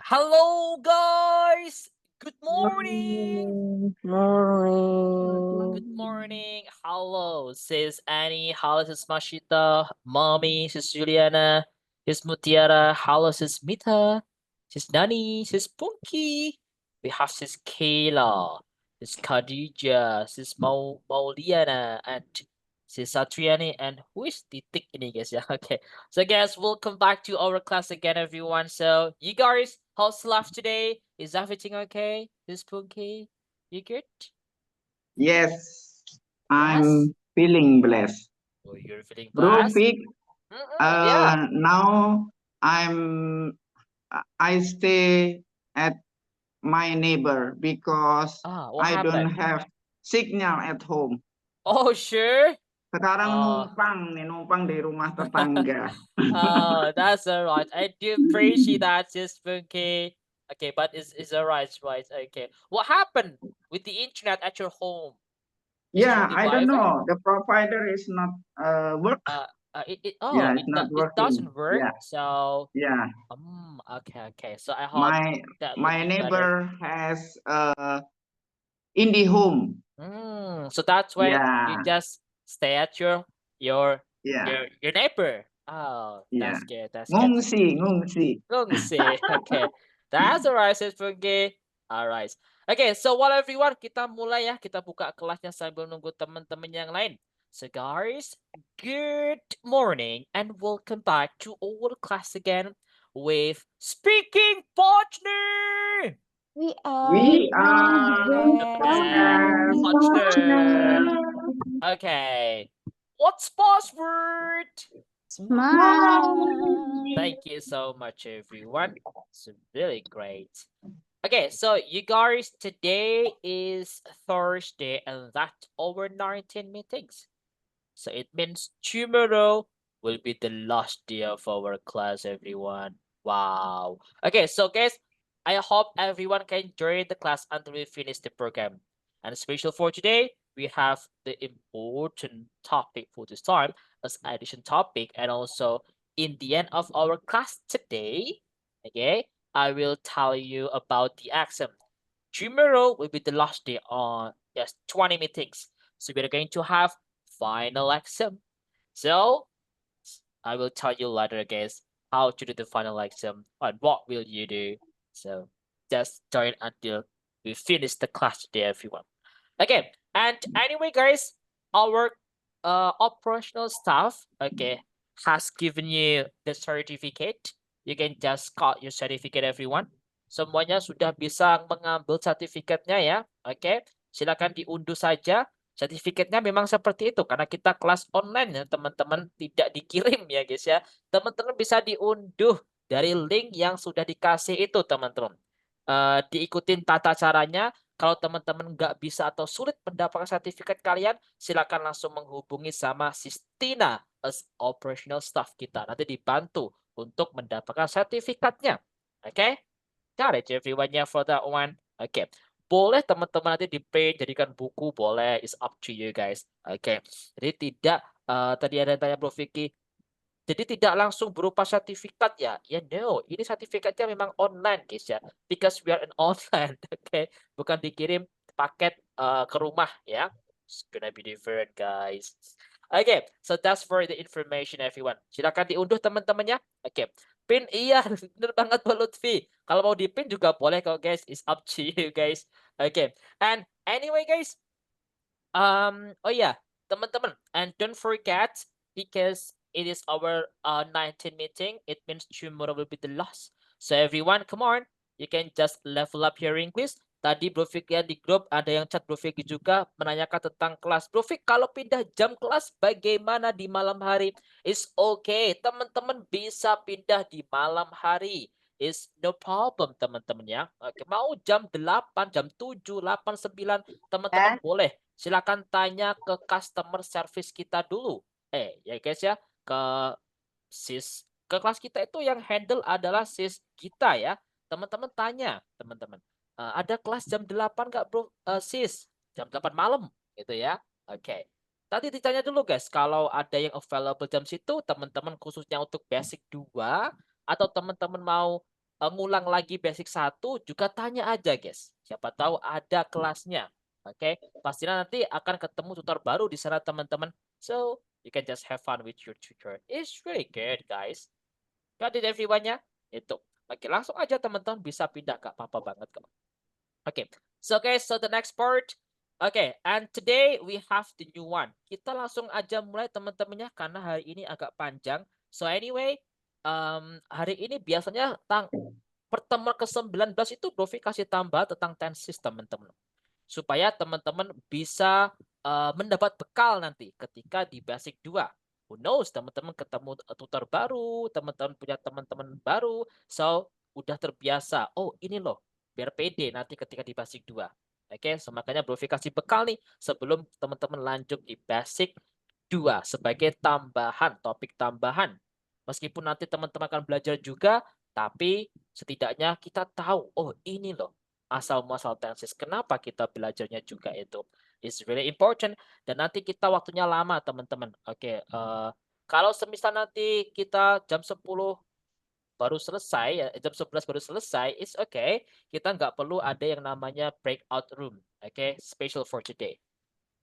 Hello, guys. Good morning. Morning, Good morning. morning. Hello, sis Annie. Hello, sis Mashita. Mommy, sis Juliana. Sis Mutiara. Hello, sis Mita. Sis Nani. Sis Punky. We have sis Kayla. Sis Khadija. Sis Mauliana. And sis Satriani. And who is Titik ini, guys? Yeah, okay. So, guys, welcome back to our class again, everyone. So, you guys, how's life today? Is everything okay? Sis Punky, you good? Yes, Yes? I'm feeling blessed. Oh, you're feeling Bro, blessed? Vic, Yeah. now I stay at my neighbor because What I don't happened? have signal at home. Oh, sure. Sekarang Oh, numpang di rumah tetangga. oh, that's all right. I do appreciate that, Sis Funky. Okay, but it's all right, right? Okay. What happened with the internet at your home? Is it from Yeah, the I don't Wi-Fi? know. The provider is not work. Oh, Yeah, it's not it working. doesn't work. Yeah, So, yeah. okay. So I hope My that will my be better. neighbor has indie home. So that's why you Yeah, just stay at your yeah, your neighbor. Oh, yeah. that's good. That's good. Ngungsi, ngungsi. Ngungsi. Okay. That's alright, Sis Funky. Alright. Okay, so what everyone, kita mulai ya. Kita buka kelasnya sambil nunggu teman-teman yang lain. So guys, good morning and welcome back to our class again with Speaking Partner. We are We are the The best best best partner. partner. partner. Okay. What's password? Smile. Thank you so much, everyone. It's really great. Okay, so you guys, today is Thursday, and that's over 19 meetings. So it means tomorrow will be the last day of our class, everyone. Wow. Okay, so guys, I hope everyone can join the class until we finish the program. And special for today, we have the important topic for this time as addition topic, and also in the end of our class today, okay, I will tell you about the exam. Tomorrow will be the last day on just 20 meetings. So we're going to have final exam. So I will tell you later, guys, how to do the final exam and what will you do. So just join until we finish the class today, everyone. Okay, and anyway, guys, our operational staff, okay, has given you the certificate. You can just cut your certificate, everyone. Semuanya sudah bisa mengambil sertifikatnya ya. Oke, silakan diunduh saja. Sertifikatnya memang seperti itu karena kita kelas online ya, teman-teman, tidak dikirim ya, guys ya. Teman-teman bisa diunduh dari link yang sudah dikasih itu, teman-teman. Diikutin tata caranya. Kalau teman-teman nggak bisa atau sulit mendapatkan sertifikat kalian, silakan langsung menghubungi sama Sistina as operational staff kita. Nanti dibantu untuk mendapatkan sertifikatnya. Oke? Got it, everyone, yeah, for that one. Oke. Boleh teman-teman nanti di-print, jadikan buku, boleh. It's up to you, guys. Oke. Jadi tidak, tadi ada yang tanya Bro Vicky, jadi tidak langsung berupa sertifikat ya? Ya no, ini sertifikatnya memang online guys ya. Because we are an online, okay? Bukan dikirim paket ke rumah ya. It's gonna be different guys. Okay, so that's for the information everyone. Silakan diunduh teman-teman ya. Oke. Pin iya, bener banget Mbak Lutfi. Kalau mau di-pin juga boleh kok guys. It's up to you guys. Okay. And anyway guys, oh yeah, teman-teman, and don't forget because it is our 19 meeting, it means tomorrow will be the last. So everyone, come on, you can just level up your English. Tadi Bro Fik lihat di grup ada yang chat Bro Fik juga menanyakan tentang kelas. Bro Fik, kalau pindah jam kelas bagaimana di malam hari? It's okay, teman-teman bisa pindah di malam hari. Is no problem teman-teman ya. Oke, mau jam 8, jam 7, 8, 9, teman-teman boleh. Silakan tanya ke customer service kita dulu. Ya guys ya, ke ke kelas kita itu yang handle adalah sis kita ya. Teman-teman tanya, teman-teman. Ada kelas jam 8 nggak bro, sis? Jam 8 malam gitu ya. Oke. Tadi ditanya dulu guys, kalau ada yang available jam situ, teman-teman khususnya untuk basic 2 atau teman-teman mau ngulang lagi basic 1 juga tanya aja, guys. Siapa tahu ada kelasnya. Oke, pastinya nanti akan ketemu tutor baru di sana, teman-teman. So, you can just have fun with your tutor. It's really good, guys. Got it, everyone-nya? Itu. Oke, langsung aja teman-teman bisa pindah, gak apa-apa banget kok. Okay, so guys, so the next part. Okay, and today we have the new one. Kita langsung aja mulai teman-temannya karena hari ini agak panjang. So anyway, hari ini biasanya pertemuan ke-19 itu Profi kasih tambah tentang tenses, teman-teman. Supaya teman-teman bisa mendapat bekal nanti ketika di basic 2. Who knows, teman-teman ketemu tutor baru, teman-teman punya teman-teman baru. So, udah terbiasa. Oh, ini loh, biar pede nanti ketika di basic 2. Oke, so makanya Bro kasih bekal nih sebelum teman-teman lanjut di basic 2 sebagai tambahan, topik tambahan. Meskipun nanti teman-teman akan belajar juga, tapi setidaknya kita tahu, oh ini loh asal-muasal tenses. Kenapa kita belajarnya juga itu? It's really important. Dan nanti kita waktunya lama, teman-teman. Oke, kalau semisal nanti kita jam 10 baru selesai, ya, jam 11 baru selesai, it's okay. Kita nggak perlu ada yang namanya breakout room. Oke, special for today.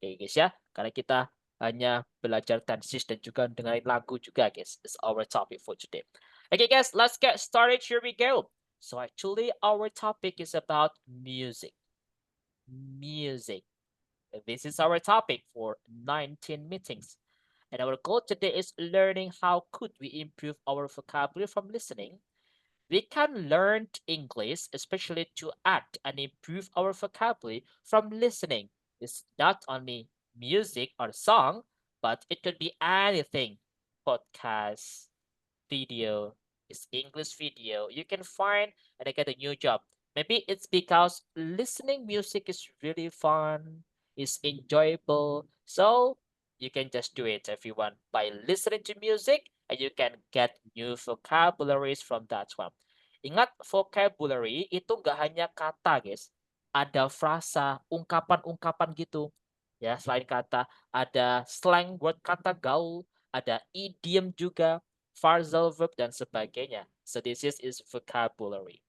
Oke, guys ya. Karena kita hanya belajar tenses dan juga dengerin lagu juga, guys. It's our topic for today. Okay, guys, let's get started. Here we go. So actually, our topic is about music. Music. This is our topic for 19 meetings. And our goal today is learning how could we improve our vocabulary from listening. We can learn English, especially to act and improve our vocabulary from listening. It's not only music or song, but it could be anything. Podcast, video, it's English video. You can find and get a new job. Maybe it's because listening music is really fun, it's enjoyable. So you can just do it, everyone, by listening to music, and you can get new vocabularies from that one. Ingat, vocabulary itu nggak hanya kata, guys. Ada frasa, ungkapan-ungkapan gitu. Ya, selain kata, ada slang word kata gaul, ada idiom juga, phrasal verb, dan sebagainya. So this is vocabulary.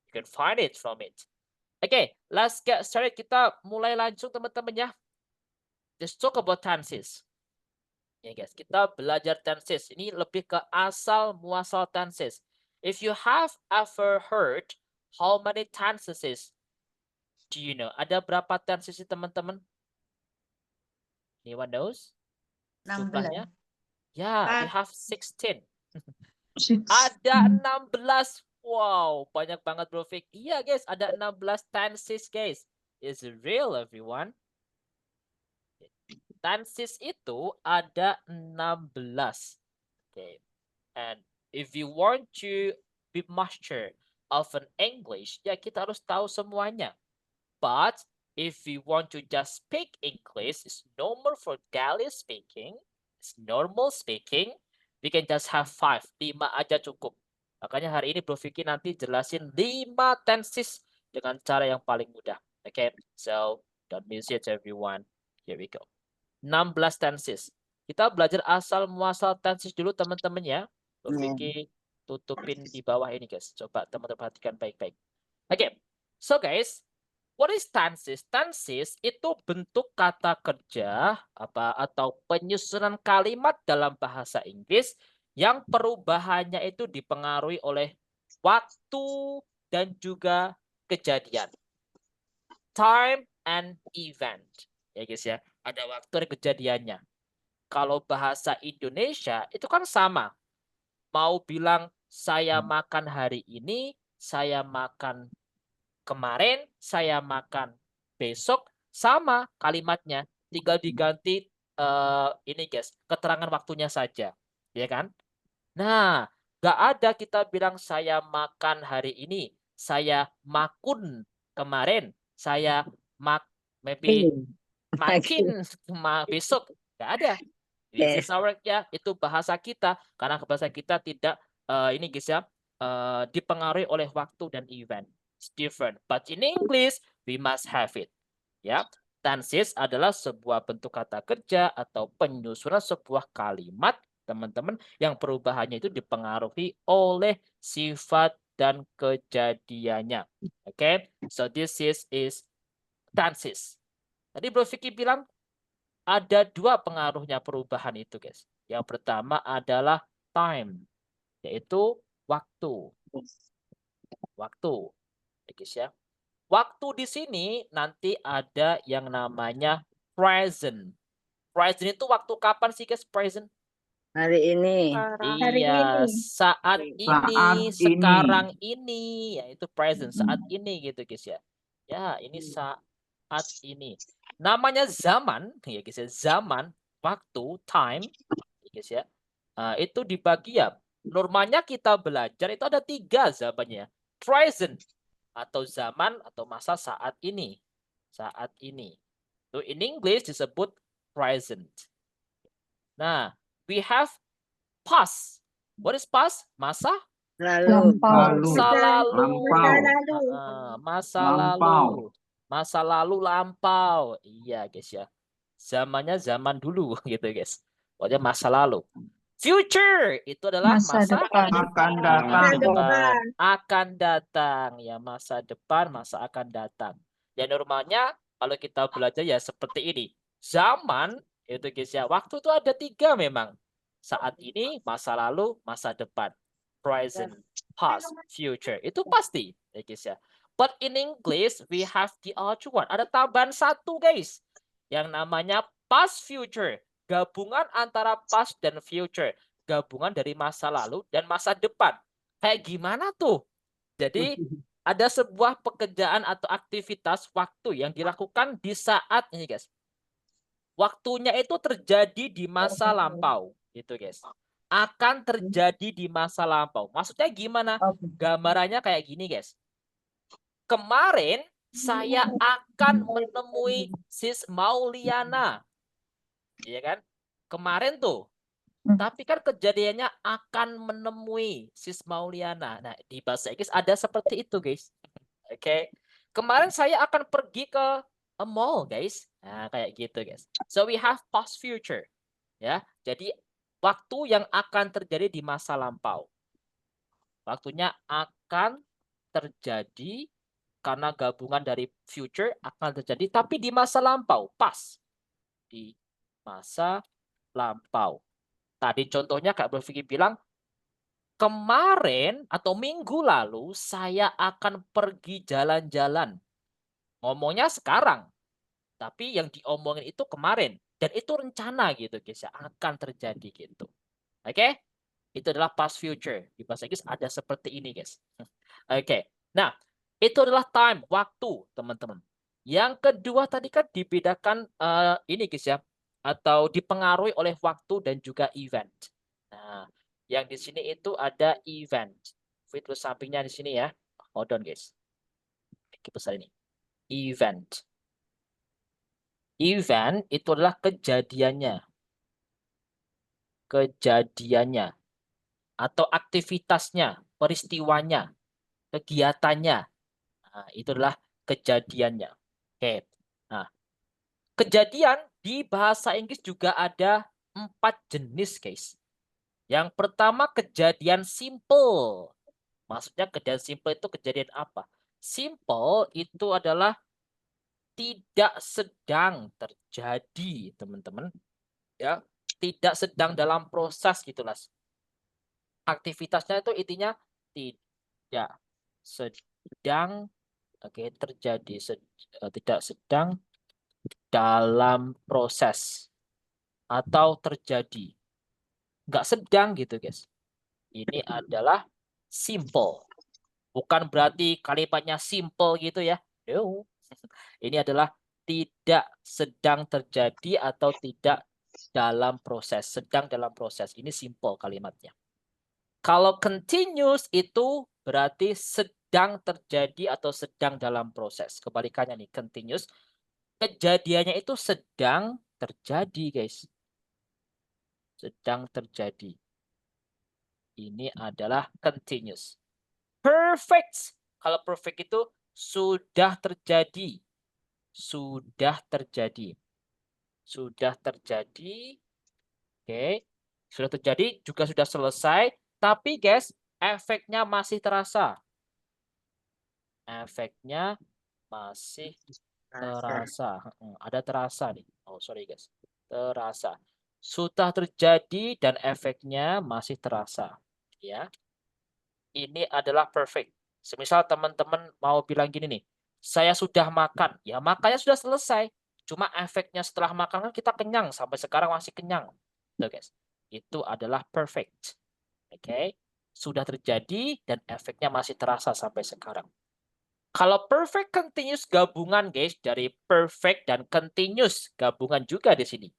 You can find it from it. Okay, let's get started. Kita mulai langsung, teman-teman ya. Let's talk about tenses. Ya guys, kita belajar tenses. Ini lebih ke asal muasal tenses. If you have ever heard how many tenses do you know? Ada berapa tenses teman-teman? Anyone knows? 16. Jumlahnya? Ya, we Ah. have 16. Ada 16. Wow, banyak banget Bro Fik. Iya guys, ada 16 tenses guys. Is it real everyone? Tenses itu ada 16. Okay. And if you want to be master of an English, ya kita harus tahu semuanya. But if you want to just speak English, it's normal for daily speaking, it's normal speaking, we can just have 5, 5 aja cukup. Makanya hari ini Bro Vicky nanti jelasin 5 tenses dengan cara yang paling mudah. Okay, so don't miss it everyone. Here we go. 16 tenses. Kita belajar asal muasal tenses dulu teman-teman ya. Bro Vicky tutupin di bawah ini guys. Coba teman-teman perhatikan baik-baik. Okay, so guys, what is tenses? Tenses itu bentuk kata kerja atau penyusunan kalimat dalam bahasa Inggris yang perubahannya itu dipengaruhi oleh waktu dan juga kejadian. Time and event. Ya guys ya, ada waktu dan kejadiannya. Kalau bahasa Indonesia itu kan sama. Mau bilang saya makan hari ini, saya makan kemarin, saya makan besok, sama kalimatnya, tinggal diganti ini guys, keterangan waktunya saja, ya kan? Nah, nggak ada kita bilang saya makan hari ini, saya makun kemarin, saya maybe makin besok, nggak ada. This is our ya, itu bahasa kita, karena bahasa kita tidak ini guys ya, dipengaruhi oleh waktu dan event. Different, but in English we must have it. Ya, tenses adalah sebuah bentuk kata kerja atau penyusunan sebuah kalimat, teman-teman, yang perubahannya itu dipengaruhi oleh sifat dan kejadiannya. Oke, so this is tenses. Tadi Bro Vicky bilang ada dua pengaruhnya perubahan itu, guys. Yang pertama adalah time, yaitu waktu. Waktu, ya, guys ya. Waktu di sini nanti ada yang namanya present. Present itu waktu kapan sih, guys? Present? Hari ini. Hari Iya, ini. saat ini, Saat sekarang ini. ini, ya itu present, saat ini gitu, guys ya. Ya, ini saat ini. Namanya zaman, ya guys ya, zaman, waktu, time, ya guys ya. Itu dibagi ya. Normalnya kita belajar itu ada 3 zamannya. Present atau zaman atau masa saat ini. Saat ini. So in English disebut present. Nah, we have past. What is past? Masa? Lalu. Masa lalu. Lampau. Masa Lampau. lalu. Masa lalu lampau. Iya, guys ya. Zamannya zaman dulu gitu, guys. Pokoknya masa lalu. Future itu adalah Masa masa depan. Akan masa datang. depan. Akan datang. Ya, masa depan, masa akan datang. Ya, normalnya kalau kita belajar ya seperti ini. Zaman itu, guys ya. Waktu itu ada 3 memang. Saat ini, masa lalu, masa depan. Present, past, future. Itu pasti, ya, guys ya. But in English, we have the other one. Ada tambahan 1, guys. Yang namanya past future. Gabungan antara past dan future. Gabungan dari masa lalu dan masa depan. Kayak gimana tuh? Jadi ada sebuah pekerjaan atau aktivitas waktu yang dilakukan di saat ini, guys. Waktunya itu terjadi di masa lampau, gitu, guys. Akan terjadi di masa lampau. Maksudnya gimana? Gambarannya kayak gini, guys. Kemarin saya akan menemui Sis Mauliana. Iya kan? Kemarin tuh. Tapi kan kejadiannya akan menemui Sis Mauliana. Nah, di bahasa Inggris ada seperti itu, guys. Oke. Kemarin saya akan pergi ke a mall, guys. Nah, kayak gitu, guys. So we have past future. Ya. Jadi waktu yang akan terjadi di masa lampau. Waktunya akan terjadi karena gabungan dari future akan terjadi tapi di masa lampau, pas. Di masa lampau. Tadi contohnya Kak Bro Vicky bilang, kemarin atau minggu lalu saya akan pergi jalan-jalan. Ngomongnya sekarang, tapi yang diomongin itu kemarin. Dan itu rencana gitu guys ya, akan terjadi gitu. Oke? Itu adalah past future. Di bahasa Inggris ada seperti ini guys. Oke. Nah, itu adalah time, waktu teman-teman. Yang kedua tadi kan dibedakan ini guys ya, atau dipengaruhi oleh waktu dan juga event. Nah, yang di sini itu ada event. Fitur sampingnya di sini ya. Hold on guys. Oke, besar ini. Event. Event itu adalah kejadiannya. Kejadiannya. Atau aktivitasnya, peristiwanya, kegiatannya. Nah, itu adalah kejadiannya. Oke. Nah, kejadian di bahasa Inggris juga ada 4 jenis, guys. Yang pertama kejadian simple. Maksudnya kejadian simple itu kejadian apa? Simple itu adalah tidak sedang terjadi, teman-teman. Ya, tidak sedang dalam proses gitulah. Aktivitasnya itu intinya tidak sedang terjadi, tidak sedang dalam proses atau terjadi. Nggak sedang gitu, guys. Ini adalah simple. Bukan berarti kalimatnya simple gitu ya. No. Ini adalah tidak sedang terjadi atau tidak dalam proses. Sedang dalam proses. Ini simple kalimatnya. Kalau continuous itu berarti sedang terjadi atau sedang dalam proses. Kebalikannya nih, continuous. Kejadiannya itu sedang terjadi, guys. Sedang terjadi. Ini adalah continuous. Perfect. Kalau perfect itu sudah terjadi. Sudah terjadi. Sudah terjadi. Oke. Sudah terjadi juga sudah selesai. Tapi guys, efeknya masih terasa. Efeknya masih terasa. Ada terasa nih. Oh, sorry guys. Terasa. Sudah terjadi dan efeknya masih terasa. Ya. Ini adalah perfect. Semisal teman-teman mau bilang gini nih, saya sudah makan. Ya, makannya sudah selesai. Cuma efeknya setelah makan kan kita kenyang. Sampai sekarang masih kenyang. Tuh guys. Itu adalah perfect. Oke. Sudah terjadi dan efeknya masih terasa sampai sekarang. Kalau perfect continuous gabungan guys, dari perfect dan continuous gabungan juga di sini.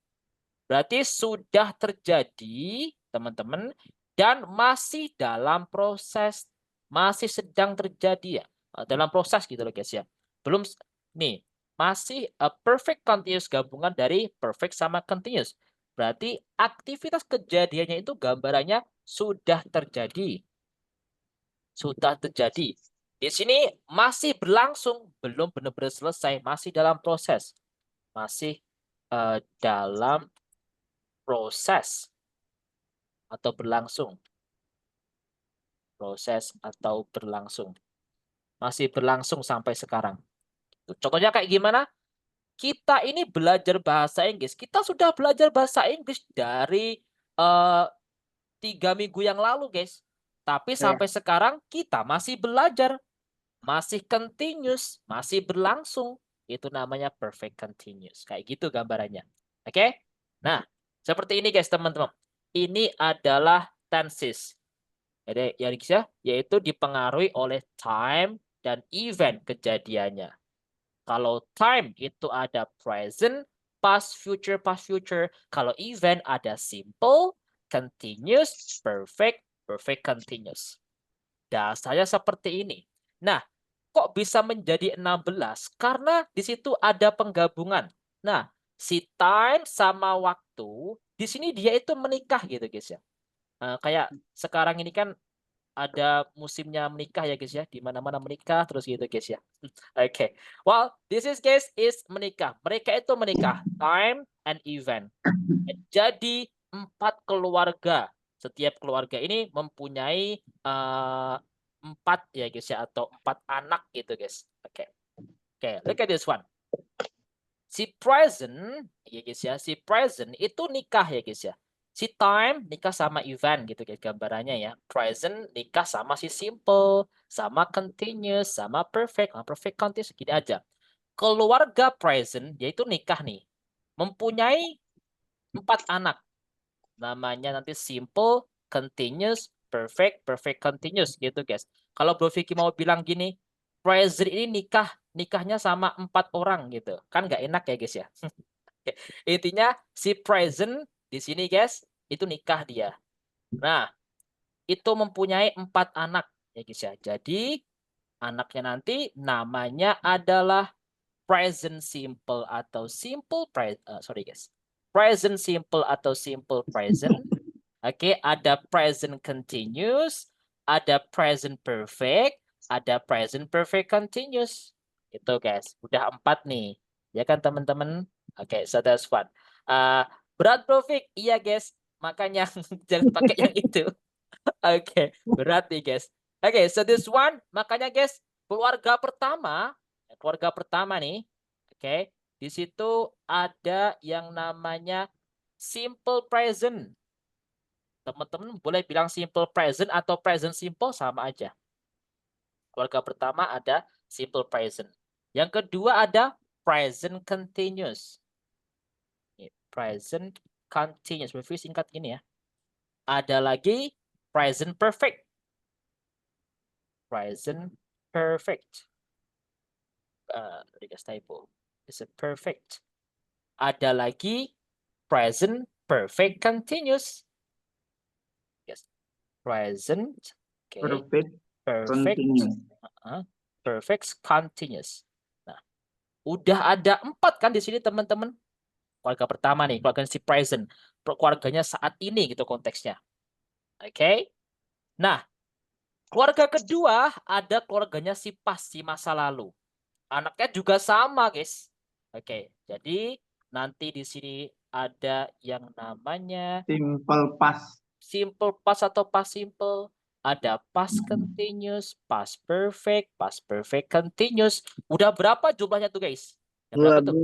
Berarti sudah terjadi, teman-teman, dan masih dalam proses, masih sedang terjadi ya, dalam proses gitu loh guys ya. Belum nih, masih perfect continuous gabungan dari perfect sama continuous. Berarti aktivitas kejadiannya itu gambarannya sudah terjadi. Sudah terjadi. Di sini masih berlangsung, belum benar-benar selesai, masih dalam proses. Masih dalam proses atau berlangsung. Proses atau berlangsung. Masih berlangsung sampai sekarang. Contohnya kayak gimana? Kita ini belajar bahasa Inggris. Kita sudah belajar bahasa Inggris dari 3 minggu yang lalu, guys. Tapi sampai sekarang kita masih belajar. Masih continuous, masih berlangsung. Itu namanya perfect continuous. Kayak gitu gambarannya. Oke? Nah, seperti ini guys, teman-teman. Ini adalah tenses. Jadi, yaitu dipengaruhi oleh time dan event kejadiannya. Kalau time itu ada present, past, future, past, future. Kalau event ada simple, continuous, perfect, perfect continuous. Dasarnya seperti ini. Nah, kok bisa menjadi 16? Karena di situ ada penggabungan. Nah, si time sama waktu, di sini dia itu menikah gitu guys ya. Kayak sekarang ini kan ada musimnya menikah ya guys ya. Di mana-mana menikah terus gitu guys ya. Oke. Well, this is guys is menikah. Mereka itu menikah. Time and event. Jadi 4 keluarga. Setiap keluarga ini mempunyai 4 ya guys ya, atau 4 anak gitu guys. Oke. Oke, look at this one. Si present ya guys ya, si present itu nikah ya guys ya. Si time nikah sama event gitu guys gambarannya ya. Present nikah sama si simple, sama continuous, sama perfect, perfect continuous gini aja. Keluarga present yaitu nikah nih. Mempunyai 4 anak. Namanya nanti simple, continuous, perfect, perfect continuous gitu guys. Kalau Bro Vicky mau bilang gini, present ini nikahnya sama 4 orang gitu. Kan nggak enak ya guys ya. Intinya si present di sini guys, itu nikah dia. Nah, itu mempunyai 4 anak ya guys ya. Jadi anaknya nanti namanya adalah present simple atau simple sorry guys. Present simple atau simple present. Oke, ada present continuous, ada present perfect, ada present perfect continuous. Itu guys, udah 4 nih. Ya kan teman-teman? Oke, so that's one. Berat Profik, iya guys. Makanya jangan pakai yang itu. Oke, berat nih guys. Oke, so this one, makanya guys, keluarga pertama nih. Oke, di situ ada yang namanya simple present. Teman-teman boleh bilang simple present atau present simple sama aja. Keluarga pertama ada simple present. Yang kedua ada present continuous. Present continuous. Review singkat ini ya. Ada lagi present perfect. Present perfect. Typo. It's a perfect. Ada lagi present perfect continuous. Yes. Present. Okay. Perfect. Perfect. Continuous. Perfect continuous. Nah, udah ada 4 kan di sini teman-teman. Keluarga pertama nih, keluarga si present. Keluarganya saat ini gitu konteksnya. Oke. Nah, keluarga kedua ada keluarganya si past, si masa lalu. Anaknya juga sama, guys. Oke. Jadi nanti di sini ada yang namanya Simple past. simple past atau past simple. ada past continuous, past perfect continuous. Udah berapa jumlahnya tuh guys? Udah berapa tuh?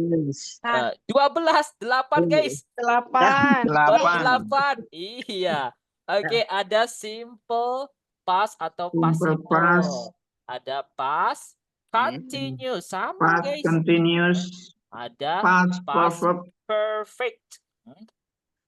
12, 8 guys. 8. 8. Iya. Oke, ada simple past atau participle. Ada past continuous. Sama guys. Continuous, Ada past past perfect, perfect.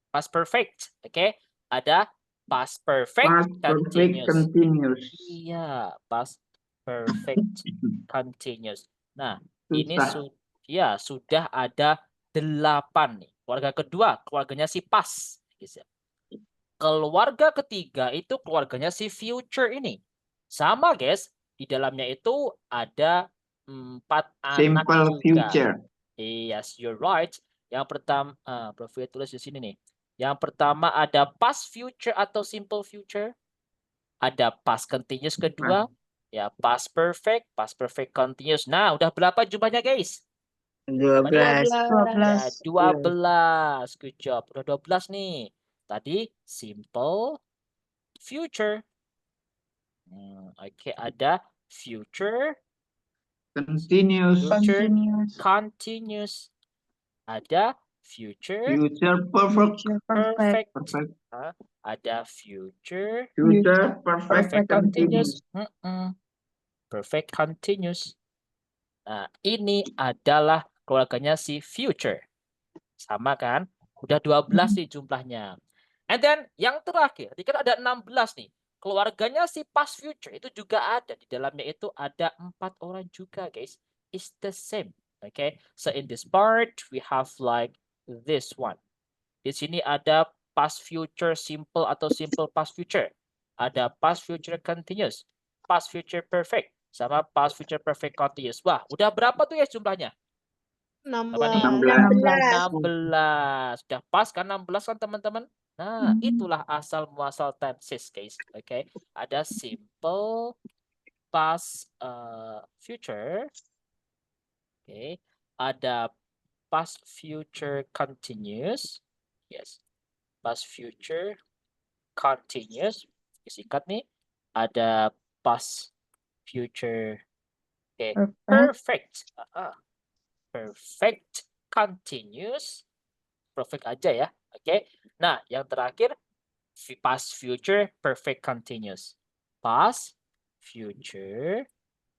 Past perfect. Oke. Ada past perfect continuous. continuous. Iya, past perfect continuous. Nah, ini Susah. sudah ada 8 nih. Keluarga kedua, keluarganya si past. Keluarga ketiga itu keluarganya si future ini. Sama guys, di dalamnya itu ada 4 anak Simple juga. future. Yes, you're right. Yang pertama, Prof tulis di sini nih. Yang pertama ada past future atau simple future. Ada past continuous kedua. Ya, past perfect continuous. Nah, udah berapa jumlahnya guys? 12. Ya, 12. Good job. Udah 12 nih. Tadi simple future. Oke, ada future Continuous. continuous. Ada future Future perfect. perfect. Perfect. Ada future Future perfect perfect continuous. continuous. Perfect continuous. Nah, ini adalah keluarganya si future. Sama kan? Udah 12 nih jumlahnya. And then yang terakhir, tadi kan ada 16 nih. Keluarganya si past future itu juga ada. Di dalamnya itu ada 4 orang juga, guys. It's the same. Okay. So in this part, we have like this one. Di sini ada past future simple atau simple past future. Ada past future continuous, past future perfect, sama past future perfect continuous. Wah, udah berapa tuh ya jumlahnya? 16. Sudah pas kan 16 kan teman-teman? Nah, itulah asal muasal tenses, guys. Oke, ada simple past future. Oke, ada past future continuous. Yes. Past future continuous. Singkat nih. Ada past future perfect. Perfect continuous. Perfect aja ya. Oke. Nah, yang terakhir past future perfect continuous. Past future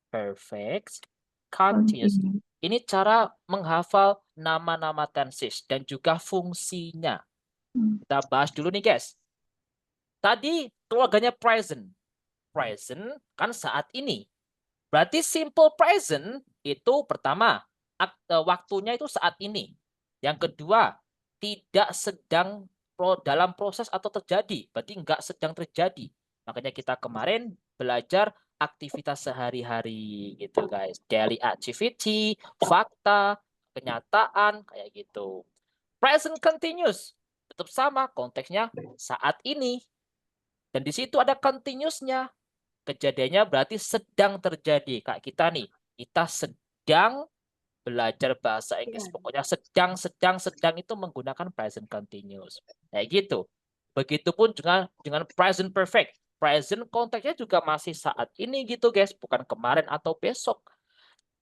perfect continuous. Ini cara menghafal nama-nama tenses dan juga fungsinya. Kita bahas dulu nih, guys. Tadi keluarganya present. Present kan saat ini. Berarti simple present itu pertama, waktunya itu saat ini. Yang kedua, tidak sedang dalam proses atau terjadi. Berarti nggak sedang terjadi. Makanya kita kemarin belajar aktivitas sehari-hari gitu guys. Daily activity, fakta, kenyataan, kayak gitu. Present continuous. Tetap sama, konteksnya saat ini. Dan di situ ada continuous-nya. Kejadiannya berarti sedang terjadi. Kayak kita nih, kita sedang belajar bahasa Inggris. Pokoknya sedang itu menggunakan present continuous. Kayak gitu. Begitupun dengan present perfect. Present konteksnya juga masih saat ini gitu guys. Bukan kemarin atau besok.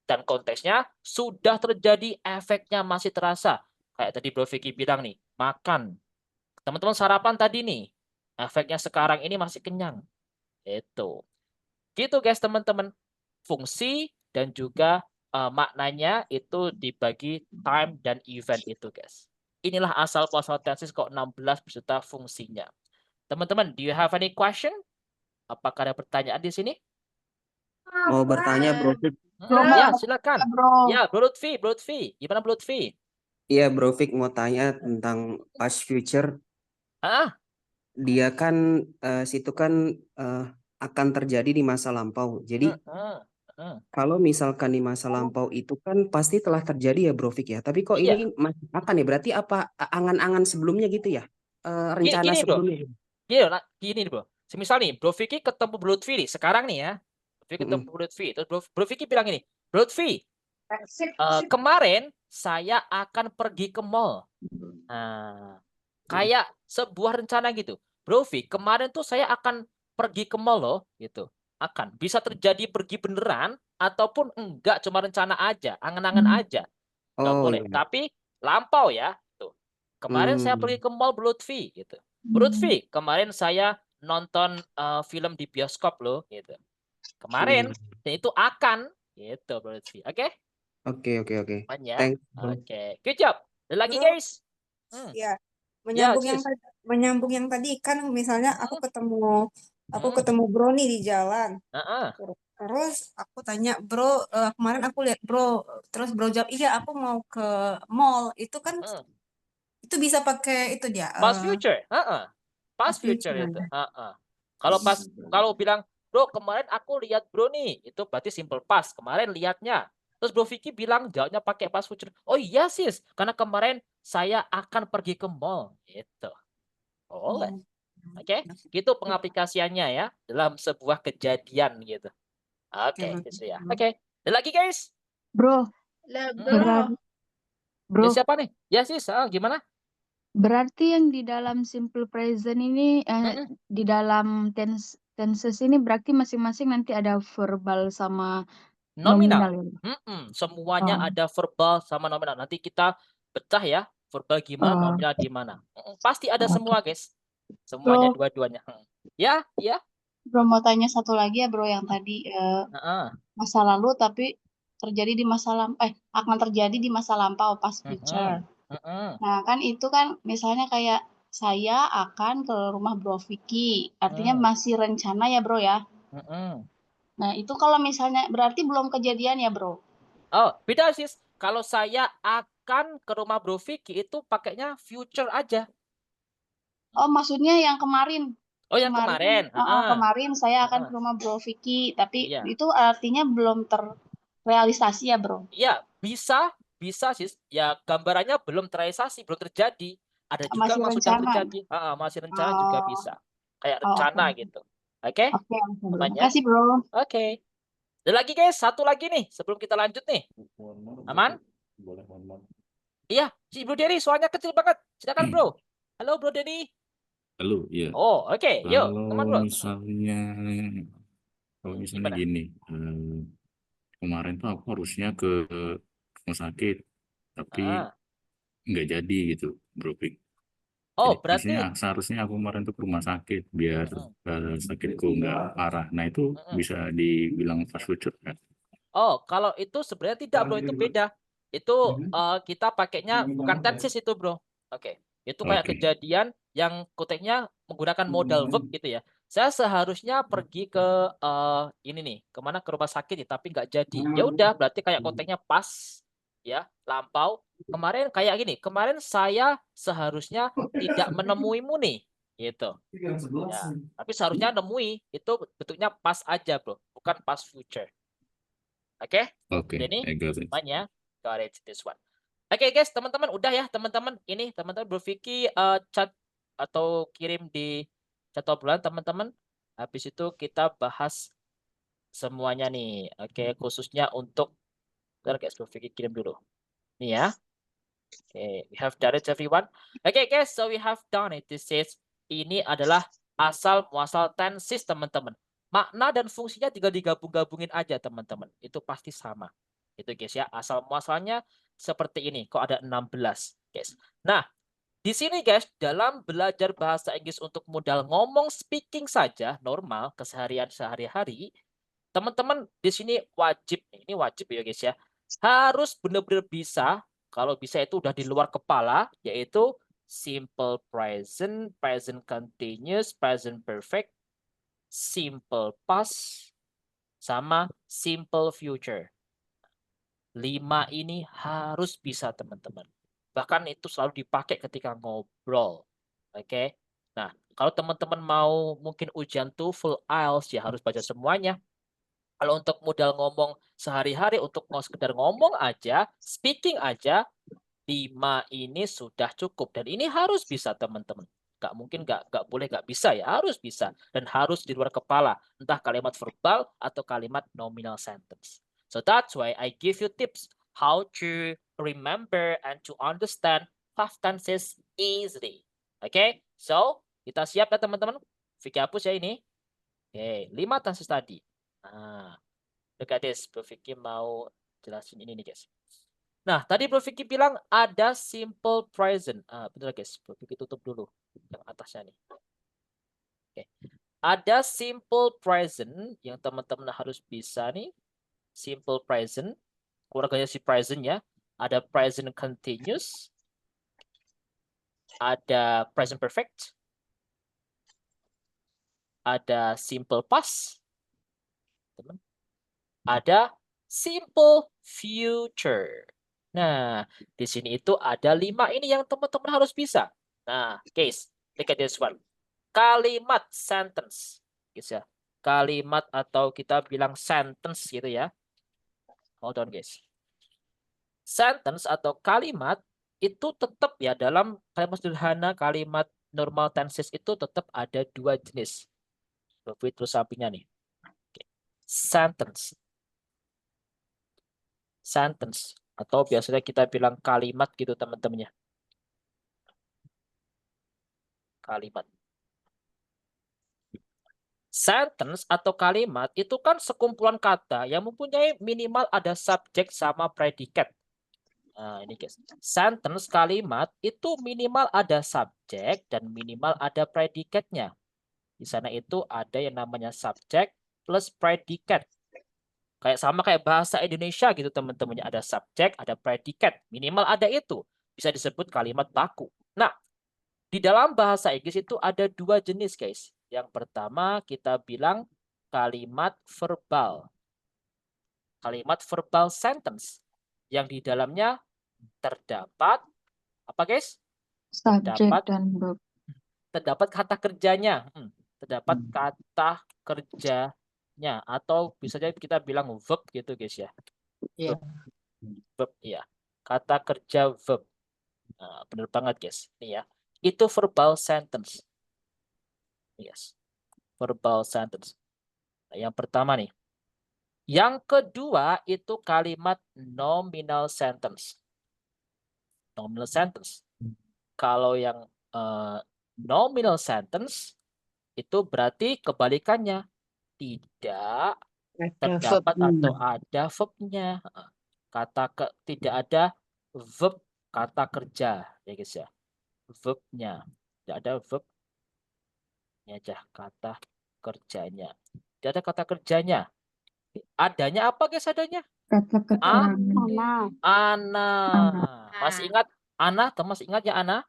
Dan konteksnya sudah terjadi, efeknya masih terasa. Kayak tadi Bro Vicky bilang nih, makan. Teman-teman sarapan tadi nih, efeknya sekarang ini masih kenyang. Itu. Gitu guys teman-teman. Fungsi dan juga maknanya itu dibagi time dan event itu guys. Inilah asal muasal tenses kok 16 beserta fungsinya. Teman-teman, do you have any question? Apakah ada pertanyaan di sini? Mau bertanya, Bro. Ya, silakan. Ya, Bro Lutfi. Gimana Bro Lutfi? Iya, Bro Fik mau tanya tentang past future. Dia kan situ kan akan terjadi di masa lampau. Jadi kalau misalkan di masa lampau itu kan pasti telah terjadi ya Bro Fik ya. Tapi kok Iya. ini masih akan ya? Berarti apa angan-angan sebelumnya gitu ya? Rencana Gini, Bro. sebelumnya. Gini Bro. Semisal nih, Bro Vicky ketemu Bro Lutfi nih, sekarang nih ya. Ketemu Bro Lutfi. Terus Bro Vicky bilang ini, Bro Lutfi, kemarin saya akan pergi ke mall. Nah, kayak sebuah rencana gitu. Bro Vicky, kemarin tuh saya akan pergi ke mall loh, gitu. Akan bisa terjadi pergi beneran ataupun enggak, cuma rencana aja, angan-angan aja. Nggak Oh boleh. iya. Tapi lampau ya. Tuh. Kemarin saya pergi Hmm. ke mall Bro Lutfi gitu. Bro Lutfi, kemarin saya nonton film di bioskop loh gitu. Kemarin dan itu akan gitu Bro Lutfi. Oke? Oke. Ya. Thanks, bro. Oke. Good job. Dan lagi Bro, guys. ya, Ya, menyambung yang tadi kan misalnya aku Hmm. ketemu Bro nih di jalan. Heeh. Terus aku tanya, Bro, kemarin aku lihat Bro, terus Bro jawab, iya aku mau ke mall. Itu kan Hmm. itu bisa pakai itu dia, Past future. Heeh. Past future future. itu. Heeh. Kalau bilang, Bro, kemarin aku lihat Bro nih, itu berarti simple past. Kemarin lihatnya. Terus Bro Vicky bilang jawabnya pakai past future. Oh iya sis, karena kemarin saya akan pergi ke mall. Gitu. Boleh. Oke, gitu pengaplikasiannya ya dalam sebuah kejadian gitu. Oke, gitu ya. Oke. Dan lagi guys. Bro, Lah, berarti Ya bro, siapa nih? Ya sis, gimana? berarti yang di dalam simple present ini Mm-mm. di dalam tenses ini berarti masing-masing nanti ada verbal sama Nominal. nominal ya. Semuanya Oh, ada verbal sama nominal. Nanti kita pecah ya. Verbal gimana, oh, nominal gimana. Pasti ada oke. semua guys. Semuanya Bro, dua-duanya. Ya, ya. bro mau tanya satu lagi ya bro yang tadi Heeh. masa lalu tapi terjadi di masa akan terjadi di masa lampau past Heeh. future. Heeh. Nah, kan itu kan misalnya kayak saya akan ke rumah Bro Vicky. Artinya Heeh. masih rencana ya, Bro ya. Heeh. Nah, itu kalau misalnya berarti belum kejadian ya, Bro. Oh, beda sis. Kalau saya akan ke rumah Bro Vicky itu pakainya future aja. Oh, maksudnya yang kemarin. Oh, yang kemarin. Heeh. Kemarin saya akan Heeh. ke rumah Bro Vicky, tapi Iya. itu artinya belum terrealisasi ya, Bro. Iya, bisa sis. Ya, gambarannya belum terrealisasi, belum terjadi. Ada juga Masih mas sudah rencana. terjadi. Masih rencana juga Oh, bisa. Kayak oh oke. rencana gitu. Oke? Oke, oke, Bro. Namanya. Makasih, Bro. Oke. Dan lagi guys, satu lagi nih sebelum kita lanjut nih. Aman? Iya, si Bro Denny suaranya kecil banget. Silakan Bro. Halo Bro Denny. Halo, iya. Oh, oke. Yuk, teman Kalau Bro. misalnya, Gimana? gini, kemarin tuh aku harusnya ke rumah sakit, tapi Ah. nggak jadi gitu, Bro Pik. Oh, Jadi maksudnya berarti seharusnya aku kemarin tuh ke rumah sakit biar sakitku nggak parah. Nah itu bisa dibilang fast future kan? Oh, kalau itu sebenarnya tidak, Bro. Itu beda. Itu kita pakainya bukan tenses itu, Bro. Oke. Itu kayak Oke, kejadian yang konteksnya menggunakan modal verb gitu ya. Saya seharusnya pergi ke ini nih, kemana ke rumah sakit nih, tapi nggak jadi. Ya udah, berarti kayak konteksnya pas, ya, lampau. Kemarin kayak gini, kemarin saya seharusnya tidak menemuimu nih, gitu. Ya, tapi seharusnya nemui itu bentuknya pas aja, Bro, bukan pas future. Oke, oke, Denny, I got it. semuanya got it this one. Oke guys, teman-teman udah ya teman-teman. Ini teman-teman berpikir chat atau kirim di chat obrolan teman-teman. Habis itu kita bahas semuanya nih. Oke, khususnya untuk bentar guys, berpikir kirim dulu. Nih ya. Oke, we have done it everyone. Oke guys, so we have done it. This is ini adalah asal muasal tenses teman-teman. Makna dan fungsinya tinggal digabung-gabungin aja teman-teman. Itu pasti sama. Itu guys ya, asal muasalnya seperti ini. Kok ada 16, guys. Nah, di sini guys, dalam belajar bahasa Inggris untuk modal ngomong speaking saja normal keseharian sehari-hari, teman-teman di sini wajib, ini wajib ya guys ya, harus benar-benar bisa. Kalau bisa itu udah di luar kepala, yaitu simple present, present continuous, present perfect, simple past, sama simple future. 5 ini harus bisa teman-teman. Bahkan itu selalu dipakai ketika ngobrol. Oke. Nah, kalau teman-teman mau mungkin ujian TOEFL, IELTS ya harus baca semuanya. Kalau untuk modal ngomong sehari-hari untuk mau sekedar ngomong aja, speaking aja, 5 ini sudah cukup dan ini harus bisa teman-teman. Nggak mungkin nggak boleh nggak bisa ya, harus bisa dan harus di luar kepala, entah kalimat verbal atau kalimat nominal sentence. So that's why I give you tips how to remember and to understand past tenses easily. Okay? So, kita siap ya teman-teman? Vicky hapus ya ini. Oke, 5 tenses tadi. Nah, look at this. Bro Vicky mau jelasin ini nih, guys. Nah, tadi Bro Vicky bilang ada simple present. Bentar guys, Bro Vicky tutup dulu yang atasnya nih. Oke. Ada simple present yang teman-teman harus bisa nih. Simple present. Keluarganya si present ya. Ada present continuous. Ada present perfect. Ada simple past. Ada simple future. Nah, di sini itu ada 5 ini yang teman-teman harus bisa. Nah, guys, look at this one. Kalimat sentence. Guys ya. Kalimat atau kita bilang sentence gitu ya. Hold on, guys. Sentence atau kalimat itu tetap ya dalam kalimat sederhana, kalimat normal tenses itu tetap ada 2 jenis. Terus sampingnya nih. Sentence. Sentence. Atau biasanya kita bilang kalimat gitu teman-temannya. Kalimat. Sentence atau kalimat itu kan sekumpulan kata yang mempunyai minimal ada subjek sama predikat. Nah, ini guys. Sentence kalimat itu minimal ada subjek dan minimal ada predikatnya. Di sana itu ada yang namanya subjek plus predikat. Kayak bahasa Indonesia gitu teman-temannya. Ada subjek, ada predikat. Minimal ada itu. Bisa disebut kalimat baku. Nah, di dalam bahasa Inggris itu ada 2 jenis guys. Yang pertama kita bilang kalimat verbal. Kalimat verbal sentence. Yang di dalamnya terdapat apa guys? Subjek dan verb. Terdapat kata kerjanya. Terdapat kata kerjanya. Atau bisa jadi kita bilang verb gitu guys ya. Iya. Verb ya. Kata kerja verb. Nah, benar banget guys. Ini ya. Itu verbal sentence. Yes. Verbal sentence. Nah, yang pertama nih. Yang kedua itu kalimat nominal sentence. Nominal sentence. Kalau yang nominal sentence itu berarti kebalikannya. Tidak terdapat atau ada verbnya. Tidak ada verb kata kerja ya guys ya. Verbnya. Tidak ada verb aja kata kerjanya. Tidak ada kata kerjanya. Adanya apa guys adanya? Kata keterangan. Ana. Masih ingat Ana? Masih ingat ya Ana?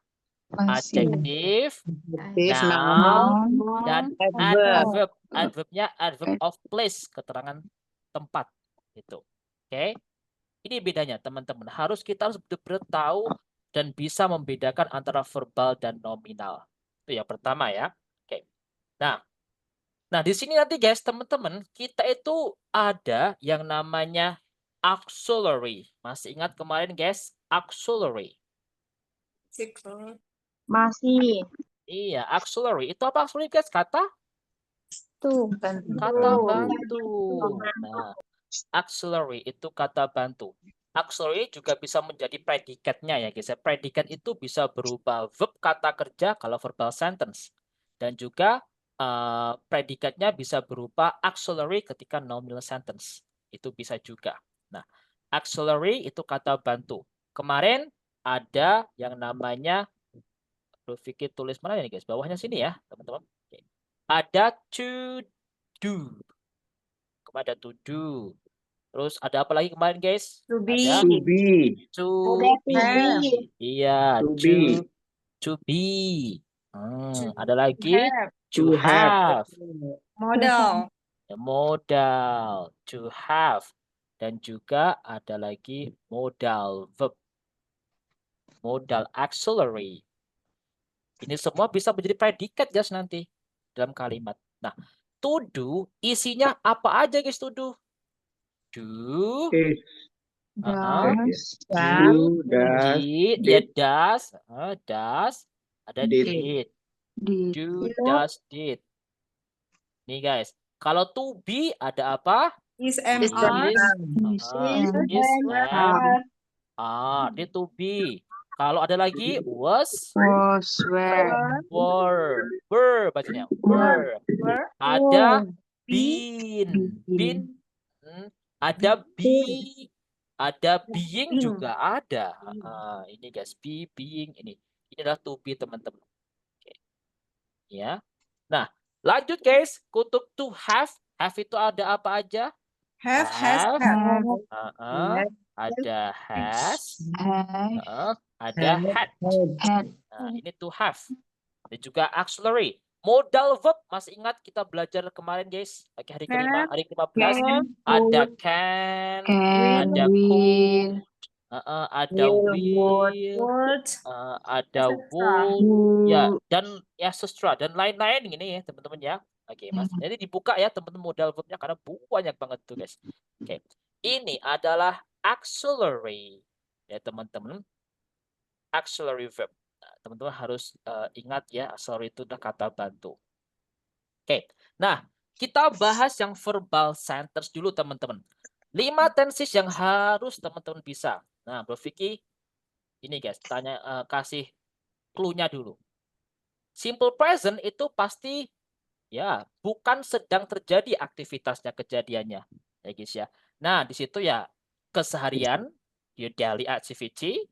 Masih. Adjective, Adjektif, noun, noun, dan adverb. adverb. Adverbnya adverb of place, keterangan tempat. Gitu. Oke. Ini bedanya teman-teman. Kita harus benar-benar tahu dan bisa membedakan antara verbal dan nominal. Itu yang pertama ya. Oke. Nah, di sini nanti guys, teman-teman, kita itu ada yang namanya auxiliary. Masih ingat kemarin guys, auxiliary. Masih. Iya, auxiliary. Itu apa auxiliary guys? Kata bantu. Nah, auxiliary itu kata bantu. Auxiliary juga bisa menjadi predikatnya ya guys. Predikat itu bisa berupa verb kata kerja kalau verbal sentence. Dan juga predikatnya bisa berupa auxiliary ketika nominal sentence. Itu bisa juga. Nah, auxiliary itu kata bantu. Kemarin ada yang namanya, Bro Vicky tulis mana nih guys? Bawahnya sini ya, teman-teman. Ada to do. Kemarin ada to do. Terus ada apa lagi kemarin guys? To be. Ada To be. to Udah be. to be. Iya, To be. to be. Ada lagi To have. Modal. Modal, to have. Dan juga ada lagi modal verb. Modal auxiliary. Ini semua bisa menjadi predikat guys nanti dalam kalimat. Nah, to do isinya apa aja guys to do? Do, Das. Do, does, did, ya does, ada did. did. Did. Do, does, did. Nih guys, kalau to be ada apa? Is, Is, am, are. is, am. Ini to be. Kalau ada lagi was, were, were bacanya. Were. Were. Ada Be. been. Ada be, ada being Being. juga ada. Ini guys, be, being ini. Ini adalah to be teman-teman. Oke. Ya. Nah, lanjut guys. Untuk to have. Have itu ada apa aja? Have, has, Have. have. Ada has. have, Ada had. had, Nah, ini to have. Dan juga auxiliary. Modal verb, masih ingat kita belajar kemarin guys. Hari kelima, hari ke-15. Ada can, ada could, ada will, Would. ada would, ya, dan ya sestra dan lain-lain ini ya teman-teman ya. Oke, Mas. Jadi dibuka ya teman-teman modal verbnya karena banyak banget tuh guys. Oke. Ini adalah auxiliary ya teman-teman. Auxiliary verb. Teman-teman harus ingat ya, auxiliary itu udah kata bantu. Oke. Nah, kita bahas yang verbal sentence dulu teman-teman. 5 tenses yang harus teman-teman bisa. Nah, Bro Vicky ini guys, kasih clue-nya dulu. Simple present itu pasti ya bukan sedang terjadi aktivitasnya, kejadiannya ya guys ya. Nah, di situ ya keseharian, your daily activity,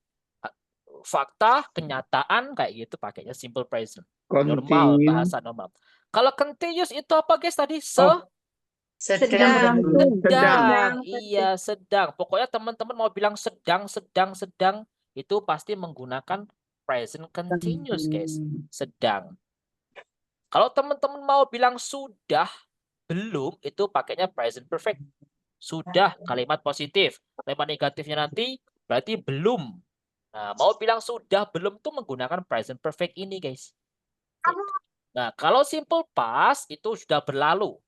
fakta, kenyataan kayak gitu pakainya simple present. Normal, bahasa normal. Kalau continuous itu apa guys tadi? Sedang. Iya, sedang. Pokoknya teman-teman mau bilang sedang itu pasti menggunakan present continuous guys. Sedang. Kalau teman-teman mau bilang sudah, belum, itu pakainya present perfect. Sudah, kalimat positif. Kalimat negatifnya nanti berarti belum. Nah, mau bilang sudah, belum tuh menggunakan present perfect ini, guys. Nah, kalau simple past itu sudah berlalu.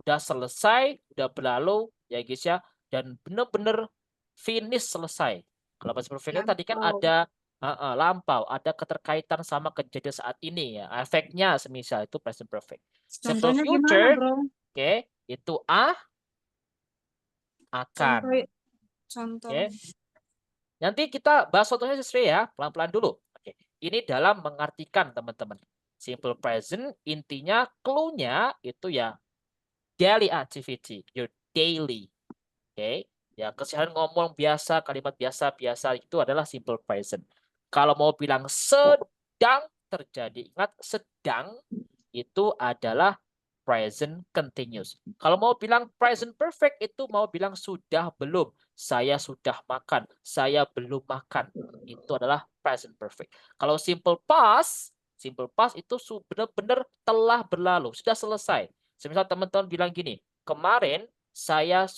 Sudah selesai, sudah berlalu, ya guys ya. Dan benar-benar finish, selesai. Kalau present perfect tadi kan ada lampau, ada keterkaitan sama kejadian saat ini ya. Efeknya semisal itu present perfect. Simple Contohnya future, gimana, Bro? oke, itu akan. Contoh. Oke. Nanti kita bahas contohnya sesuai ya, pelan-pelan dulu. Oke. Ini dalam mengartikan teman-teman. Simple present intinya clue-nya itu ya daily activity, your daily. Oke. Ya, keseharian ngomong biasa, kalimat biasa itu adalah simple present. Kalau mau bilang sedang terjadi, ingat sedang itu adalah present continuous. Kalau mau bilang present perfect itu mau bilang sudah belum, saya sudah makan, saya belum makan. Itu adalah present perfect. Kalau simple past itu benar-benar telah berlalu, sudah selesai. Semisal teman-teman bilang gini, kemarin saya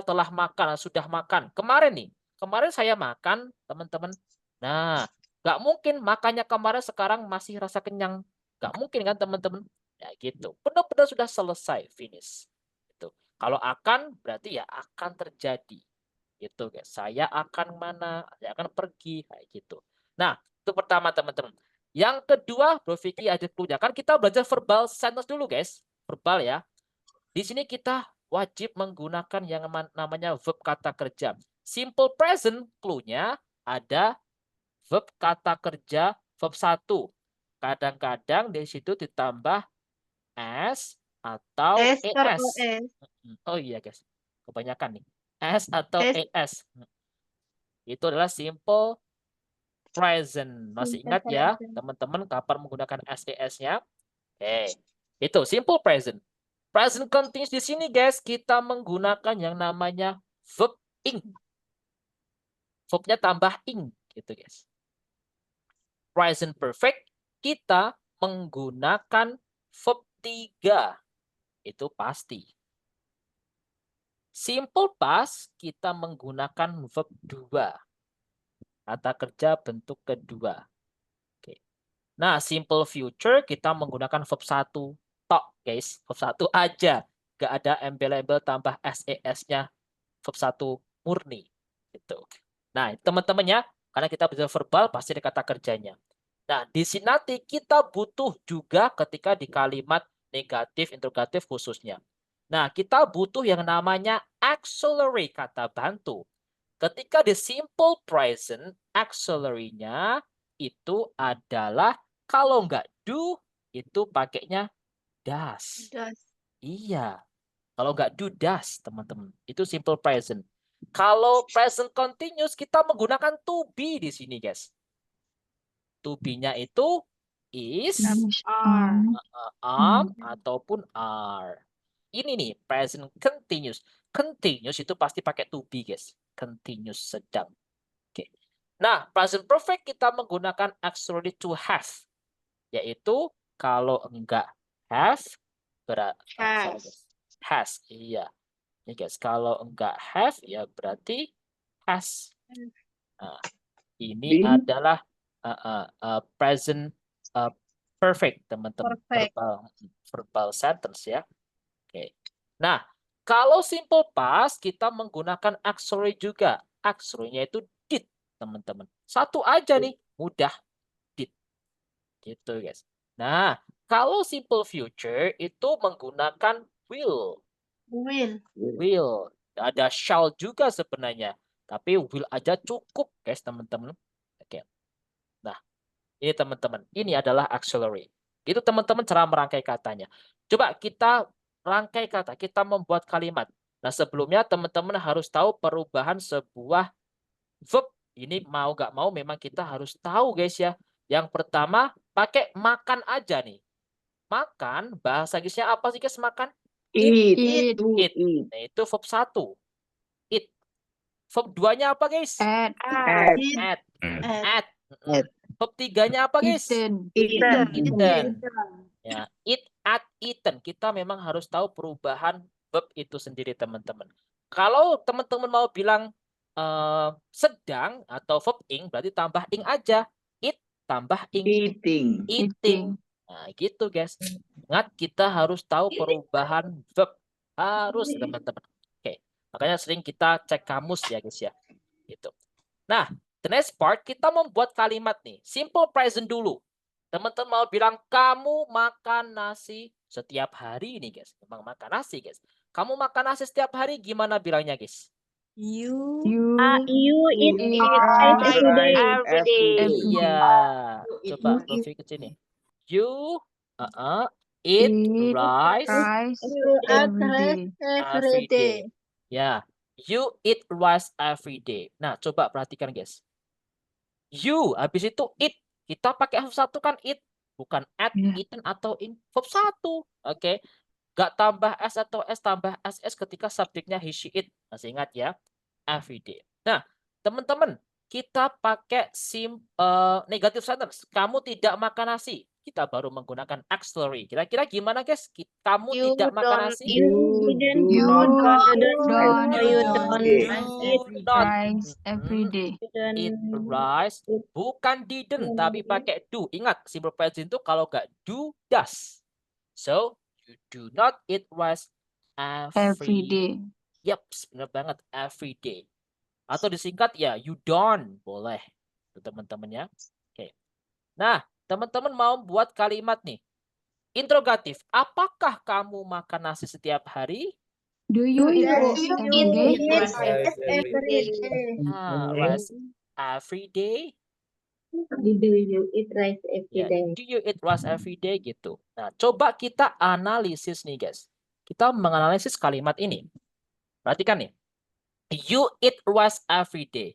telah makan, sudah makan. Kemarin saya makan, teman-teman. Nah, nggak mungkin makannya kemarin sekarang masih rasa kenyang. Nggak mungkin kan teman-teman? Ya gitu. Benar-benar sudah selesai, finish. Gitu. Kalau akan berarti ya akan terjadi. Gitu guys. Saya akan mana? Saya akan pergi kayak gitu. Nah, itu pertama teman-teman. Yang kedua, Bro Vicky ada clue-nya. Kan kita belajar verbal sentence dulu guys. Verbal ya. Di sini kita wajib menggunakan yang namanya verb kata kerja. Simple present clue-nya ada verb kata kerja verb 1. Kadang-kadang di situ ditambah S atau ES. Oh iya guys, kebanyakan nih. S atau ES. Itu adalah simple present. Masih ingat ya teman-teman kapan menggunakan SES-nya? Oke, itu simple present. Present continuous di sini guys, kita menggunakan yang namanya verb ing. Verbnya tambah ing gitu guys. Present perfect kita menggunakan verb 3. Itu pasti. Simple past kita menggunakan verb 2. Kata kerja bentuk kedua. Oke. Nah, simple future kita menggunakan verb 1 tok, guys. Verb 1 aja. Gak ada embel-embel tambah SES-nya. Verb 1 murni. Gitu. Nah, teman-teman ya, karena kita belajar verbal pasti ada kata kerjanya. Nah, di sini nanti kita butuh juga ketika di kalimat negatif, interrogatif khususnya. Nah, kita butuh yang namanya auxiliary, kata bantu. Ketika di simple present, auxiliary-nya itu adalah kalau nggak do, itu pakainya does. Iya. Kalau nggak do, does, teman-teman. Itu simple present. Kalau present continuous, kita menggunakan to be di sini, guys. To be-nya itu is, ataupun are. Ini nih, present continuous. Continuous itu pasti pakai to be, guys. Continuous, sedang. Oke. Nah, present perfect kita menggunakan auxiliary to have. Yaitu kalau enggak have, has. Iya. Ya, guys. Kalau enggak have, ya berarti has. Nah, ini adalah present perfect, teman-teman. Verbal sentence ya. Oke. Nah, kalau simple past kita menggunakan auxiliary juga. Auxiliary-nya itu did, teman-teman. Satu aja nih, mudah. Did. Gitu, guys. Nah, kalau simple future itu menggunakan will. Will. Ada shall juga sebenarnya. Tapi will aja cukup, guys, teman-teman. Oke. Nah, ini teman-teman. Ini adalah auxiliary. Itu teman-teman cara merangkai katanya. Coba kita rangkai kata, kita membuat kalimat. Nah, sebelumnya teman-teman harus tahu perubahan sebuah verb. Ini mau nggak mau memang kita harus tahu, guys ya. Yang pertama, pakai makan aja nih. Makan, bahasa Inggrisnya apa sih, guys, makan? Eat. Eat. Nah, itu verb 1. Eat. Verb 2-nya apa, guys? Add. Verb 3-nya apa, guys? Eaten. Ya, eat, at, eaten. Kita memang harus tahu perubahan verb itu sendiri, teman-teman. Kalau teman-teman mau bilang sedang atau verb ing, berarti tambah ing aja. Eat tambah ing. Eating. Nah, gitu, guys. Ingat, kita harus tahu perubahan verb. Harus, teman-teman. Oke. Makanya sering kita cek kamus ya, guys ya. Gitu. Nah, the next part, kita membuat kalimat nih. Simple present dulu. Teman-teman mau bilang, kamu makan nasi setiap hari nih, guys. Memang makan nasi, guys. Kamu makan nasi setiap hari, gimana bilangnya, guys? You Eat rice every day. Iya. Coba Profi ke sini. You eat rice every day. Ya. You eat rice every day. Nah, coba perhatikan, guys. You, habis itu eat. Kita pakai verb 1 kan eat. Bukan at, eaten, atau in. Verb 1. Oke. Gak tambah s atau s, tambah ss ketika subjeknya he, she, it. Masih ingat ya? Every day. Nah, teman-teman, kita pakai negative sentence. Kamu tidak makan nasi. Kita baru menggunakan auxiliary. Kira-kira gimana, guys? Kamu tidak makan nasi? You don't every day. Eat rice. Bukan didn't, tapi pakai do. Ingat, simple present itu kalau nggak do, does. So, you do not eat rice every day. Yep, benar banget. Every day. Atau disingkat ya, you don't. Boleh. Teman-teman ya. Oke. Nah, teman-teman mau buat kalimat nih. Interrogatif. Apakah kamu makan nasi setiap hari? Do you eat rice every day? Rice every day. Do you eat rice every Ya, day? do you eat rice every day gitu. Nah, coba kita analisis nih, guys. Kita menganalisis kalimat ini. Perhatikan nih. You eat rice every day.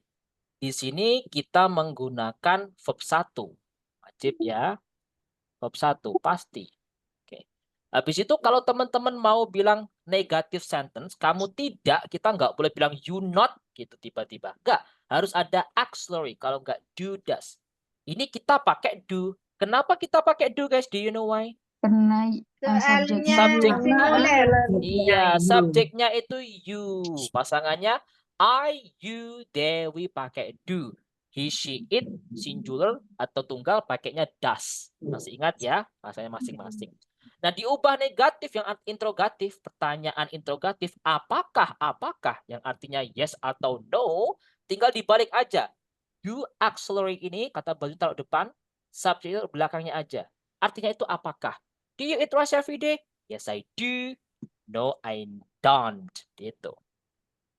Di sini kita menggunakan verb 1. Wajib ya. Verb 1 pasti. Oke. Habis itu kalau teman-teman mau bilang negative sentence, kamu tidak, kita nggak boleh bilang you not gitu tiba-tiba. Nggak, harus ada auxiliary. Kalau nggak do, does. Ini kita pakai do. Kenapa kita pakai do, guys? Do you know why? Karena Iya, subjeknya itu you. Pasangannya I, you, they, we pakai do. He, she, it, singular atau tunggal pakainya does. Masih ingat ya? Bahasanya masing-masing. Nah, diubah negatif yang interrogatif, pertanyaan interrogatif, apakah yang artinya yes atau no, tinggal dibalik aja. Do auxiliary ini, kata baju taruh depan, subjek belakangnya aja. Artinya itu apakah? Do you eat rice every day? Yes, I do. No, I don't. Gitu.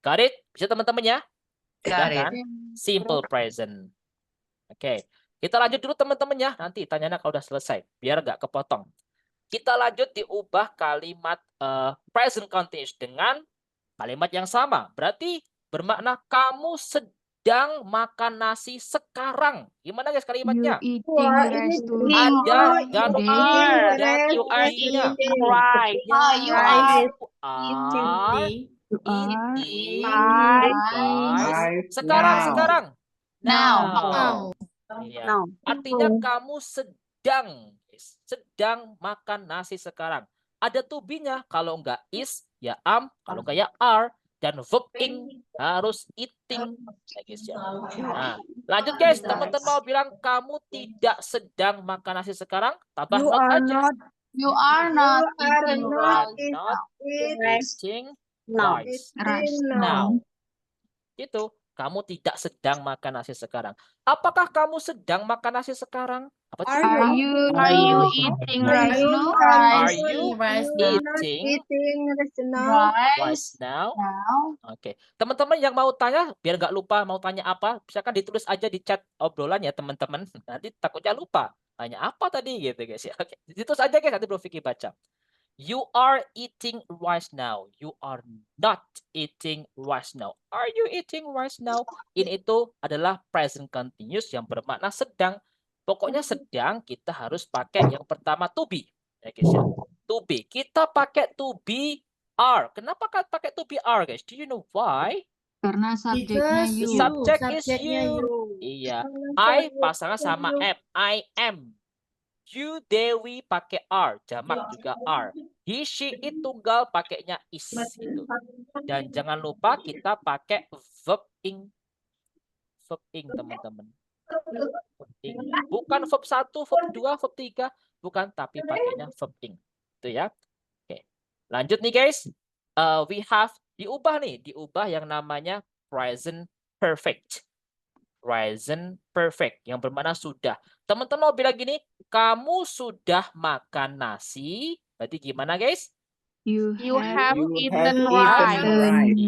Got it? Bisa teman-teman ya? Sudah kan? Simple present. Oke. Kita lanjut dulu teman-teman ya. Nanti tanyanya kalau udah selesai. Biar nggak kepotong. Kita lanjut diubah kalimat present continuous dengan kalimat yang sama. Berarti bermakna kamu sedang makan nasi sekarang. Gimana guys kalimatnya? Ada dan ing-nya. Right. Ya, You are eating rice rice. Sekarang. now. Iya. Artinya kamu sedang makan nasi sekarang. Ada to be-nya. Kalau enggak is, ya am. Kalau enggak ya are. Dan verb ing harus eating. Ya, guys, ya. Nah, lanjut guys. Teman-teman mau bilang kamu tidak sedang makan nasi sekarang. Tambah You not are aja. not You are not eating rice Not eating now. rice now. Gitu. Kamu tidak sedang makan nasi sekarang. Apakah kamu sedang makan nasi sekarang? Apa itu? Are you eating rice now? Are you eating Rice rice now? now. Oke. Teman-teman yang mau tanya, biar nggak lupa mau tanya apa, misalkan ditulis aja di chat obrolan ya teman-teman. Nanti takutnya lupa. Tanya apa tadi gitu guys ya. Oke. Ditulis aja guys, nanti Bro Vicky baca. You are eating rice now. You are not eating rice now. Are you eating rice now? Ini itu adalah present continuous yang bermakna sedang. Pokoknya sedang kita harus pakai yang pertama to be. Ya guys ya. To be. Kita pakai to be are. Kenapa kan pakai to be are guys? Do you know why? Karena subjeknya The you. subject is you. Iya. I pasangan sama am. I am. You, Dewi pakai are, jamak juga are. He, she, it tunggal pakainya is gitu. Dan jangan lupa kita pakai verb ing. Verb ing teman-teman. Bukan verb 1, verb 2, verb 3, bukan, tapi pakainya verb ing. Itu ya. Oke. Lanjut nih guys. We have diubah yang namanya present perfect. Present perfect yang bermakna sudah. Teman-teman mau bilang gini, kamu sudah makan nasi. Berarti gimana guys? You have eaten rice.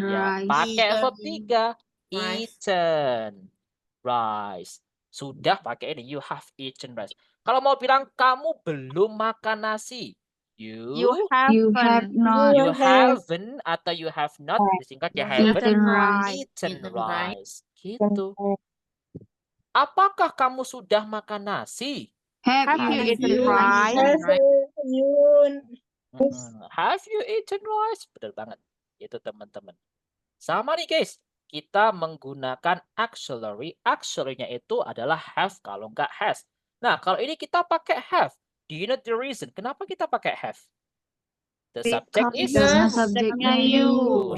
Ya, pakai verb 3. Eaten rice. Sudah pakai ini. You have eaten rice. Kalau mau bilang kamu belum makan nasi. You have not You haven't atau you have not. Disingkat ya haven't eaten rice. Gitu. Apakah kamu sudah makan nasi? Have you eaten rice? Have you eaten rice? Betul banget. Itu teman-teman. Sama nih guys. Kita menggunakan auxiliary. Auxiliary-nya itu adalah have kalau nggak has. Nah, kalau ini kita pakai have. Do you know the reason? Kenapa kita pakai have? The subject is Karena subjeknya you.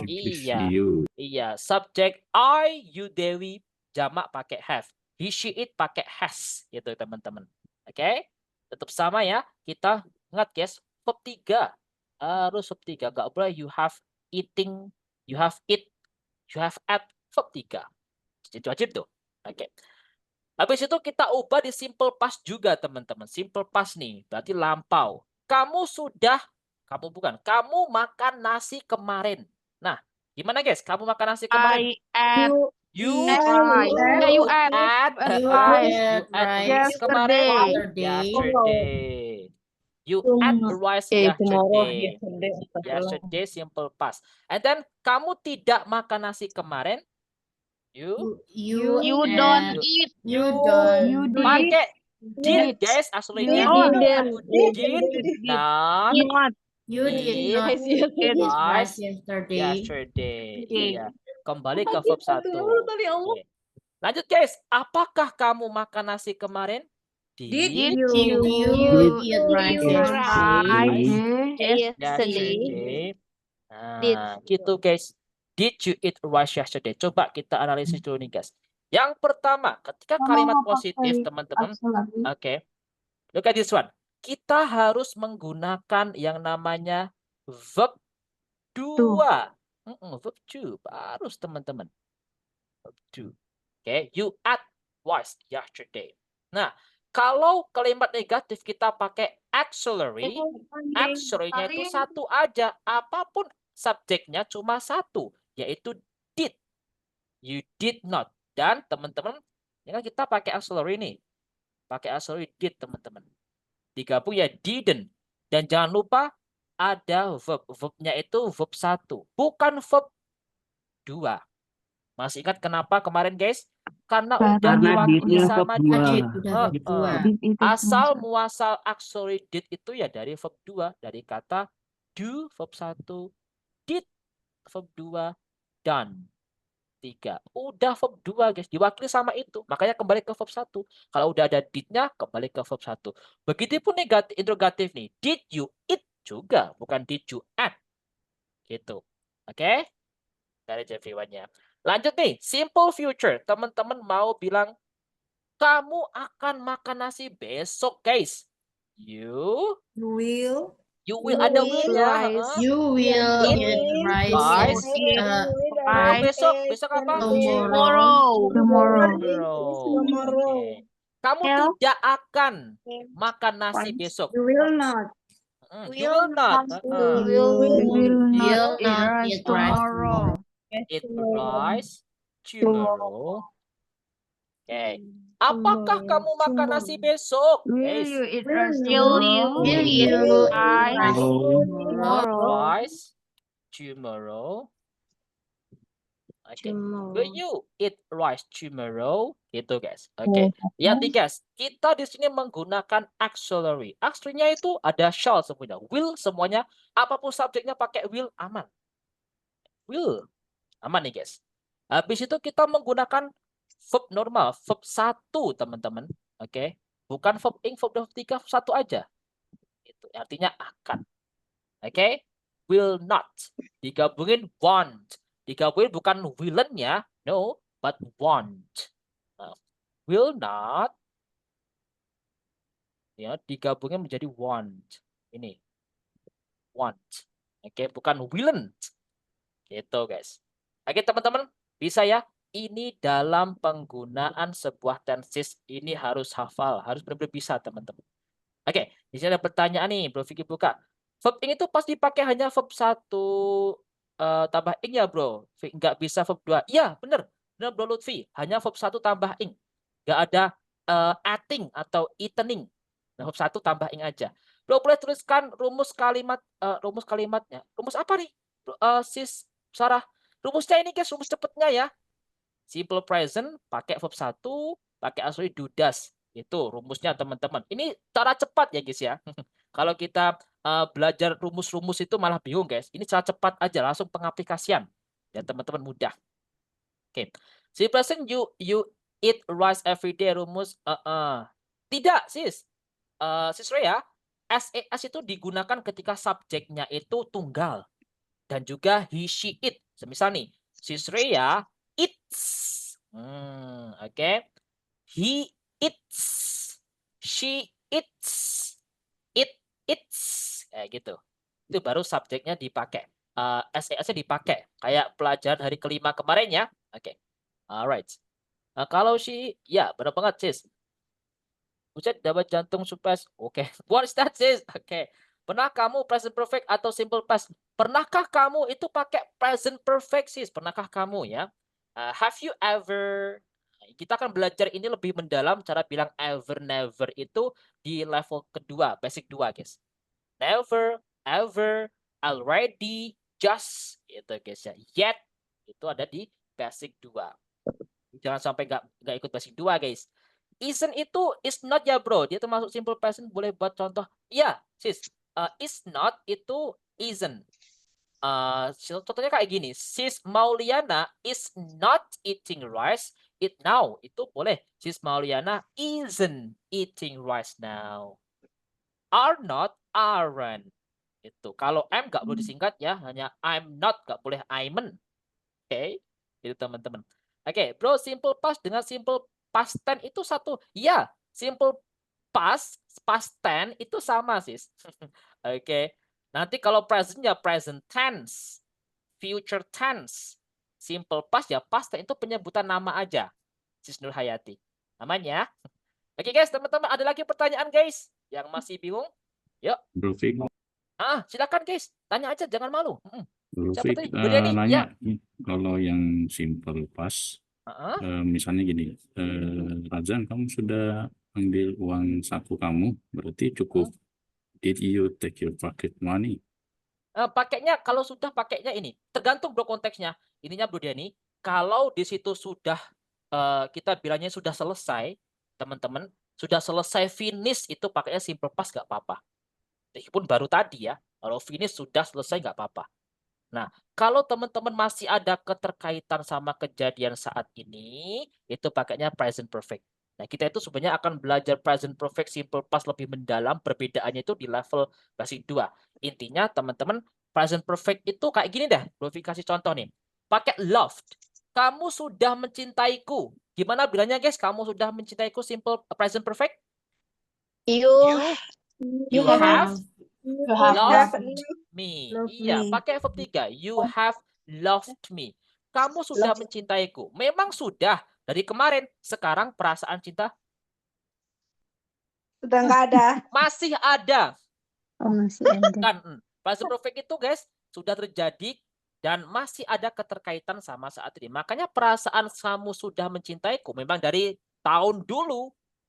Iya. Subjek I, you, Dewi, jamak pakai have. He, she, it pakai has. Gitu teman-teman. Oke? Tetap sama ya. Kita ingat guys. Verb 3. Harus verb 3. Gak boleh you have eating. You have eat. You have at. Verb 3. Jadi wajib tuh. Oke. Habis itu kita ubah di simple past juga teman-teman. Simple past nih. Berarti lampau. Kamu makan nasi kemarin. Nah, gimana guys? Kamu makan nasi kemarin? You ate rice kemarin. Yesterday. You ate rice yesterday simple past. And then kamu tidak makan nasi kemarin. You don't eat. Pakai did guys aslinya. Did not. You did not eat rice yesterday. Iya. Kembali ke verb 1. Oke. Lanjut guys. Apakah kamu makan nasi kemarin? Did you eat rice yesterday? Nah, gitu guys. Did you eat rice yesterday? Coba kita analisis dulu nih guys. Yang pertama, ketika kalimat positif teman-teman. Oke. Look at this one. Kita harus menggunakan yang namanya verb 2. Verb 2 harus teman-teman. Verb 2. Oke, you ate rice yesterday. Nah, kalau kalimat negatif kita pakai auxiliary, auxiliary-nya itu satu aja. Apapun subjeknya cuma satu, yaitu did. You did not. Dan teman-teman, ini kan kita pakai auxiliary nih. Pakai auxiliary did, teman-teman. Digabung ya didn't. Dan jangan lupa ada verb. Verbnya itu verb 1. Bukan verb 2. Masih ingat kenapa kemarin, guys? Karena udah Karena diwakili did-nya sama verb 2. did. Udah verb 2. Asal muasal auxiliary did itu ya dari verb 2. Dari kata do, verb 1. Did, verb 2. Done. 3. Udah verb 2, guys. Diwakili sama itu. Makanya kembali ke verb 1. Kalau udah ada did-nya, kembali ke verb 1. Begitupun interrogatif nih. Did you eat juga. Bukan did you add. Gitu. Oke? Dari everyone-nya. Lanjut nih. Simple future. Teman-teman mau bilang, kamu akan makan nasi besok, guys. You will ada will-nya. You will Eat rice. Besok apa? tomorrow. Oke. Kamu tidak akan makan nasi besok. you will not You will not. Will not eat rice tomorrow. Eat rice tomorrow. Oke. Apakah kamu makan nasi besok? Guys. you eat Rice tomorrow. Okay. Will you eat rice tomorrow? Gitu, guys. Oke. Lihat nih, guys. Kita di sini menggunakan auxiliary. Auxiliary-nya itu ada shall semuanya. Will semuanya. Apapun subjeknya pakai will, aman. Will. Aman nih, guys. Habis itu kita menggunakan verb normal. Verb 1, teman-teman. Oke. Bukan verb ing, verb 2, verb 3, verb 1 aja. Itu artinya akan. Oke. Will not. Digabungin want. Digabungin bukan willen ya. No. But want. Nah, will not. Ya, digabungin menjadi want. Ini. Want. Oke. Bukan willen. Gitu, guys. Oke, teman-teman. Bisa ya. Ini dalam penggunaan sebuah tenses. Ini harus hafal. Harus benar-benar bisa, teman-teman. Oke. Di sini ada pertanyaan nih. Bro Vicky buka. Verb ing itu pasti pakai hanya verb 1 tambah ing ya, bro. Nggak bisa verb 2. Iya, bener. Bener, bro Lutfi. Hanya verb 1 tambah ing. Nggak ada eating atau eatening. Nah, verb 1 tambah ing aja. Bro, boleh tuliskan rumus kalimatnya. Rumus apa nih? Sis Sarah. Rumusnya ini, guys. Rumus cepetnya ya. Simple present pakai verb 1, pakai auxiliary do does. Itu rumusnya, teman-teman. Ini cara cepat ya, guys ya. Kalau kita belajar rumus-rumus itu malah bingung, guys. Ini cara cepat aja, langsung pengaplikasian. Ya, teman-teman, mudah. Oke. Simple present you eat rice every day. Rumus tidak, sis. Sis Rea, SES itu digunakan ketika subjeknya itu tunggal. Dan juga he, she, it. Semisal nih, sis Rea eats. Oke. He eats. She eats. It eats. Kayak gitu. Itu baru subjeknya dipakai. SES-nya dipakai. Kayak pelajaran hari kelima kemarin ya. Oke. Alright. Kalau she, ya benar banget, sis. Buset, dapat jantung supaya. Oke. What is that, sis? Oke. Pernah kamu present perfect atau simple past? Pernahkah kamu itu pakai present perfect, sis? Pernahkah kamu ya? Have you ever? Kita akan belajar ini lebih mendalam cara bilang ever, never itu di level kedua, basic 2, guys. Never, ever, already, just, itu guys ya. Yet, itu ada di basic 2. Jangan sampai nggak ikut basic 2, guys. Isn't itu is not ya, bro. Dia termasuk simple present, boleh buat contoh. Iya, sis. Is not itu isn't. Contohnya kayak gini. Sis Mauliana is not eating rice. It now. Itu boleh. Sis Mauliana isn't eating rice now. Are not, aren't. Itu. Kalau am nggak boleh disingkat ya. Hanya I'm not. Nggak boleh I'mn. Oke. Itu teman-teman. Oke, bro. Simple past dengan simple past tense itu satu. Ya. Simple past tense itu sama, sis. Oke. Nanti kalau present ya present tense, future tense, simple past ya past tense itu penyebutan nama aja. Sis Nur Hayati. Namanya. Oke, guys, teman-teman, ada lagi pertanyaan, guys, yang masih bingung? Yuk. Bro Vicky, Silakan guys, tanya aja, jangan malu. Siapa Lufik tadi? Bu Deni? Ya. nanya kalau yang simple past, misalnya gini, Razan, kamu sudah ambil uang saku kamu, berarti cukup. Did you take your pocket money? Pakainya kalau sudah pakainya ini tergantung bro konteksnya. Ininya Bro Deni, kalau di situ sudah kita bilangnya sudah selesai, teman-teman, sudah selesai finish itu pakainya simple past nggak apa-apa. Meskipun baru tadi ya, kalau finish sudah selesai nggak apa-apa. Nah, kalau teman-teman masih ada keterkaitan sama kejadian saat ini, itu pakainya present perfect. Nah, kita itu sebenarnya akan belajar present perfect simple past lebih mendalam, perbedaannya itu di level basic 2. Intinya teman-teman, present perfect itu kayak gini dah. Gue kasih contoh nih. Pakai loved. Kamu sudah mencintaiku. Gimana bilangnya guys? Kamu sudah mencintaiku simple present perfect? You have loved me. Iya, pakai verb 3. You have loved me. Kamu sudah mencintaiku. Memang sudah. Dari kemarin. Sekarang perasaan cinta Sudah nggak ada. masih ada. Masih ada. Kan, present perfect itu guys, sudah terjadi dan masih ada keterkaitan sama saat ini. Makanya perasaan kamu sudah mencintaiku memang dari tahun dulu.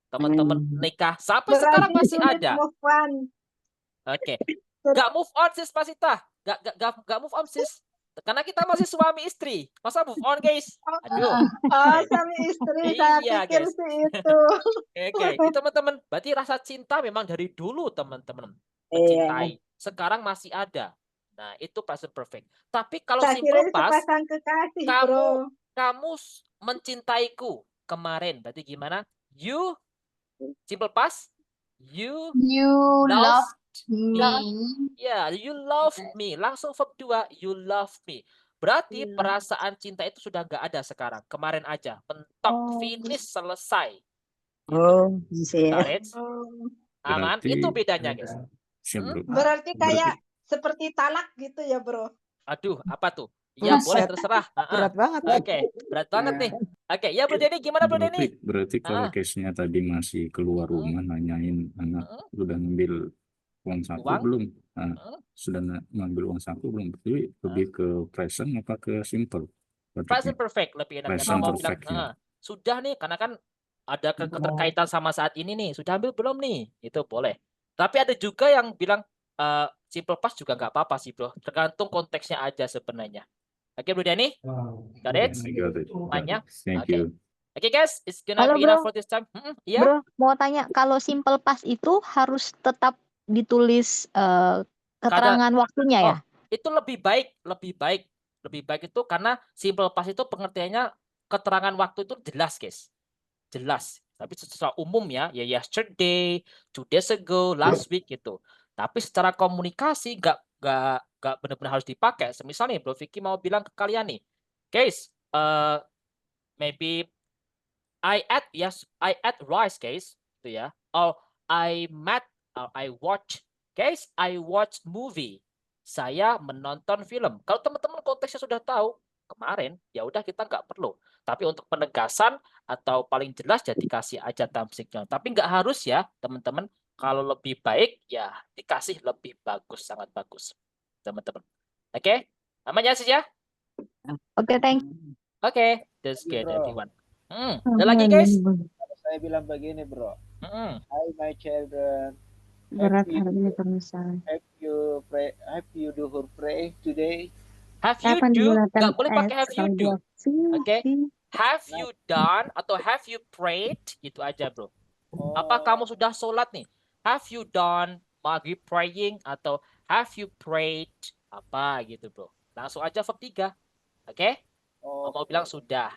Teman-teman nikah. Sampai sekarang masih ada. Oke. Gak move on sis Pasita. Gak move on sis. Karena kita masih suami istri. Masa move on guys? Aduh. Suami istri. Saya pikir guys. sih itu. Oke, teman-teman. Berarti rasa cinta memang dari dulu teman-teman. Mencintai. Sekarang masih ada. Nah, itu present perfect. Tapi kalau simple past, kamu mencintaiku kemarin. Berarti gimana? You simple past. You loved me. Ya, you love me. Langsung verb 2, you love me. Berarti perasaan cinta itu sudah nggak ada sekarang. Kemarin aja. Mentok, finish, selesai. Aman. Berarti, itu bedanya, guys. Berarti kayak seperti talak gitu ya, bro? Aduh, apa tuh? Ya, boleh terserah. Berat banget. Oke, berat banget nih. Oke, ya Bro Denny, gimana Bro Denny? Berarti kalau case-nya tadi masih keluar rumah nanyain anak udah ngambil uang saku belum? Sudah ngambil uang saku belum? Jadi lebih ke present apa ke simple? Present perfect lebih enak. Present mau perfect, bilang, sudah nih, karena kan ada keterkaitan sama saat ini nih. Sudah ambil belum nih? Itu boleh. Tapi ada juga yang bilang simple past juga nggak apa-apa sih bro. Tergantung konteksnya aja sebenarnya. Oke Bro Denny? Got it? Banyak? Thank you. Oke guys, it's gonna be enough for this time. Iya? Bro, mau tanya, kalau simple past itu harus tetap ditulis keterangan waktunya ya? Itu lebih baik itu karena simple past itu pengertiannya keterangan waktu itu jelas guys. Jelas. Tapi secara umum ya yesterday, 2 days ago, last week gitu. Tapi secara komunikasi nggak benar-benar harus dipakai. Semisal nih Bro Vicky mau bilang ke kalian nih, guys, maybe I ate rice guys, gitu ya. Or I watch movie. Saya menonton film. Kalau teman-teman konteksnya sudah tahu kemarin, ya udah kita nggak perlu. Tapi untuk penegasan atau paling jelas ya dikasih aja time signal. Tapi nggak harus ya teman-teman. Kalau lebih baik ya dikasih lebih bagus, sangat bagus teman-teman. Oke, aman ya sih ya? Oke, thank you. Oke, that's good everyone. Ada lagi guys? Saya bilang begini bro. Hi my children. Berat harganya permisalan. Have you duhur pray today? Have you do? Nggak boleh pakai have you do. Oke. Have you done atau have you prayed? Gitu aja bro. Apa kamu sudah sholat nih? Have you done maghrib praying atau have you prayed apa gitu bro? Langsung aja verb 3. Oke? Mau bilang sudah.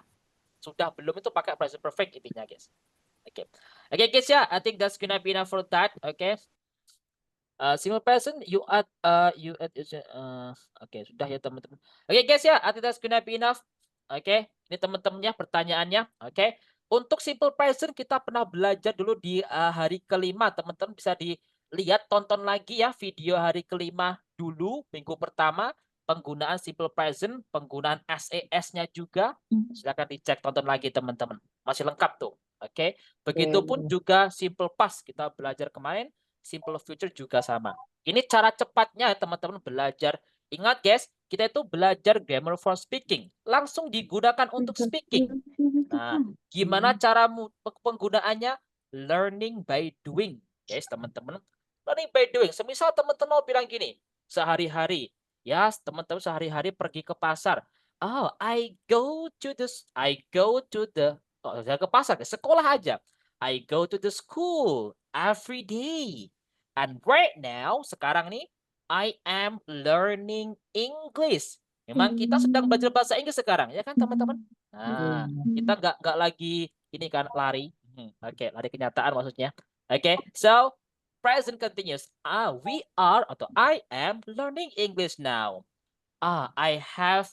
Sudah belum itu pakai present perfect intinya guys. Oke. Oke guys ya, I think that's gonna be enough for that. Oke. Simple present you add oke, sudah ya teman-teman. Oke guys ya, I think that's gonna be enough. Oke. Ini teman-temannya pertanyaannya. Oke. Untuk simple present kita pernah belajar dulu di hari kelima. Teman-teman bisa dilihat, tonton lagi ya video hari kelima dulu, minggu pertama. Penggunaan simple present, penggunaan SES-nya juga. Silakan dicek, tonton lagi teman-teman. Masih lengkap tuh. Oke. Begitupun juga simple past kita belajar kemarin, simple future juga sama. Ini cara cepatnya teman-teman belajar. Ingat guys, kita itu belajar grammar for speaking. Langsung digunakan untuk speaking. Nah, gimana cara penggunaannya? Learning by doing. Guys, teman-teman. Learning by doing. Semisal teman-teman mau bilang gini, sehari-hari. Ya, teman-teman sehari-hari pergi ke pasar. Oh, I go to the, oh, saya ke pasar, ke sekolah aja. I go to the school every day. And right now, sekarang nih, I am learning English. Memang kita sedang belajar bahasa Inggris sekarang, ya kan teman-teman? Nah, kita nggak lagi ini kan lari. Oke, lari kenyataan maksudnya. Oke, so present continuous. We are atau I am learning English now. I have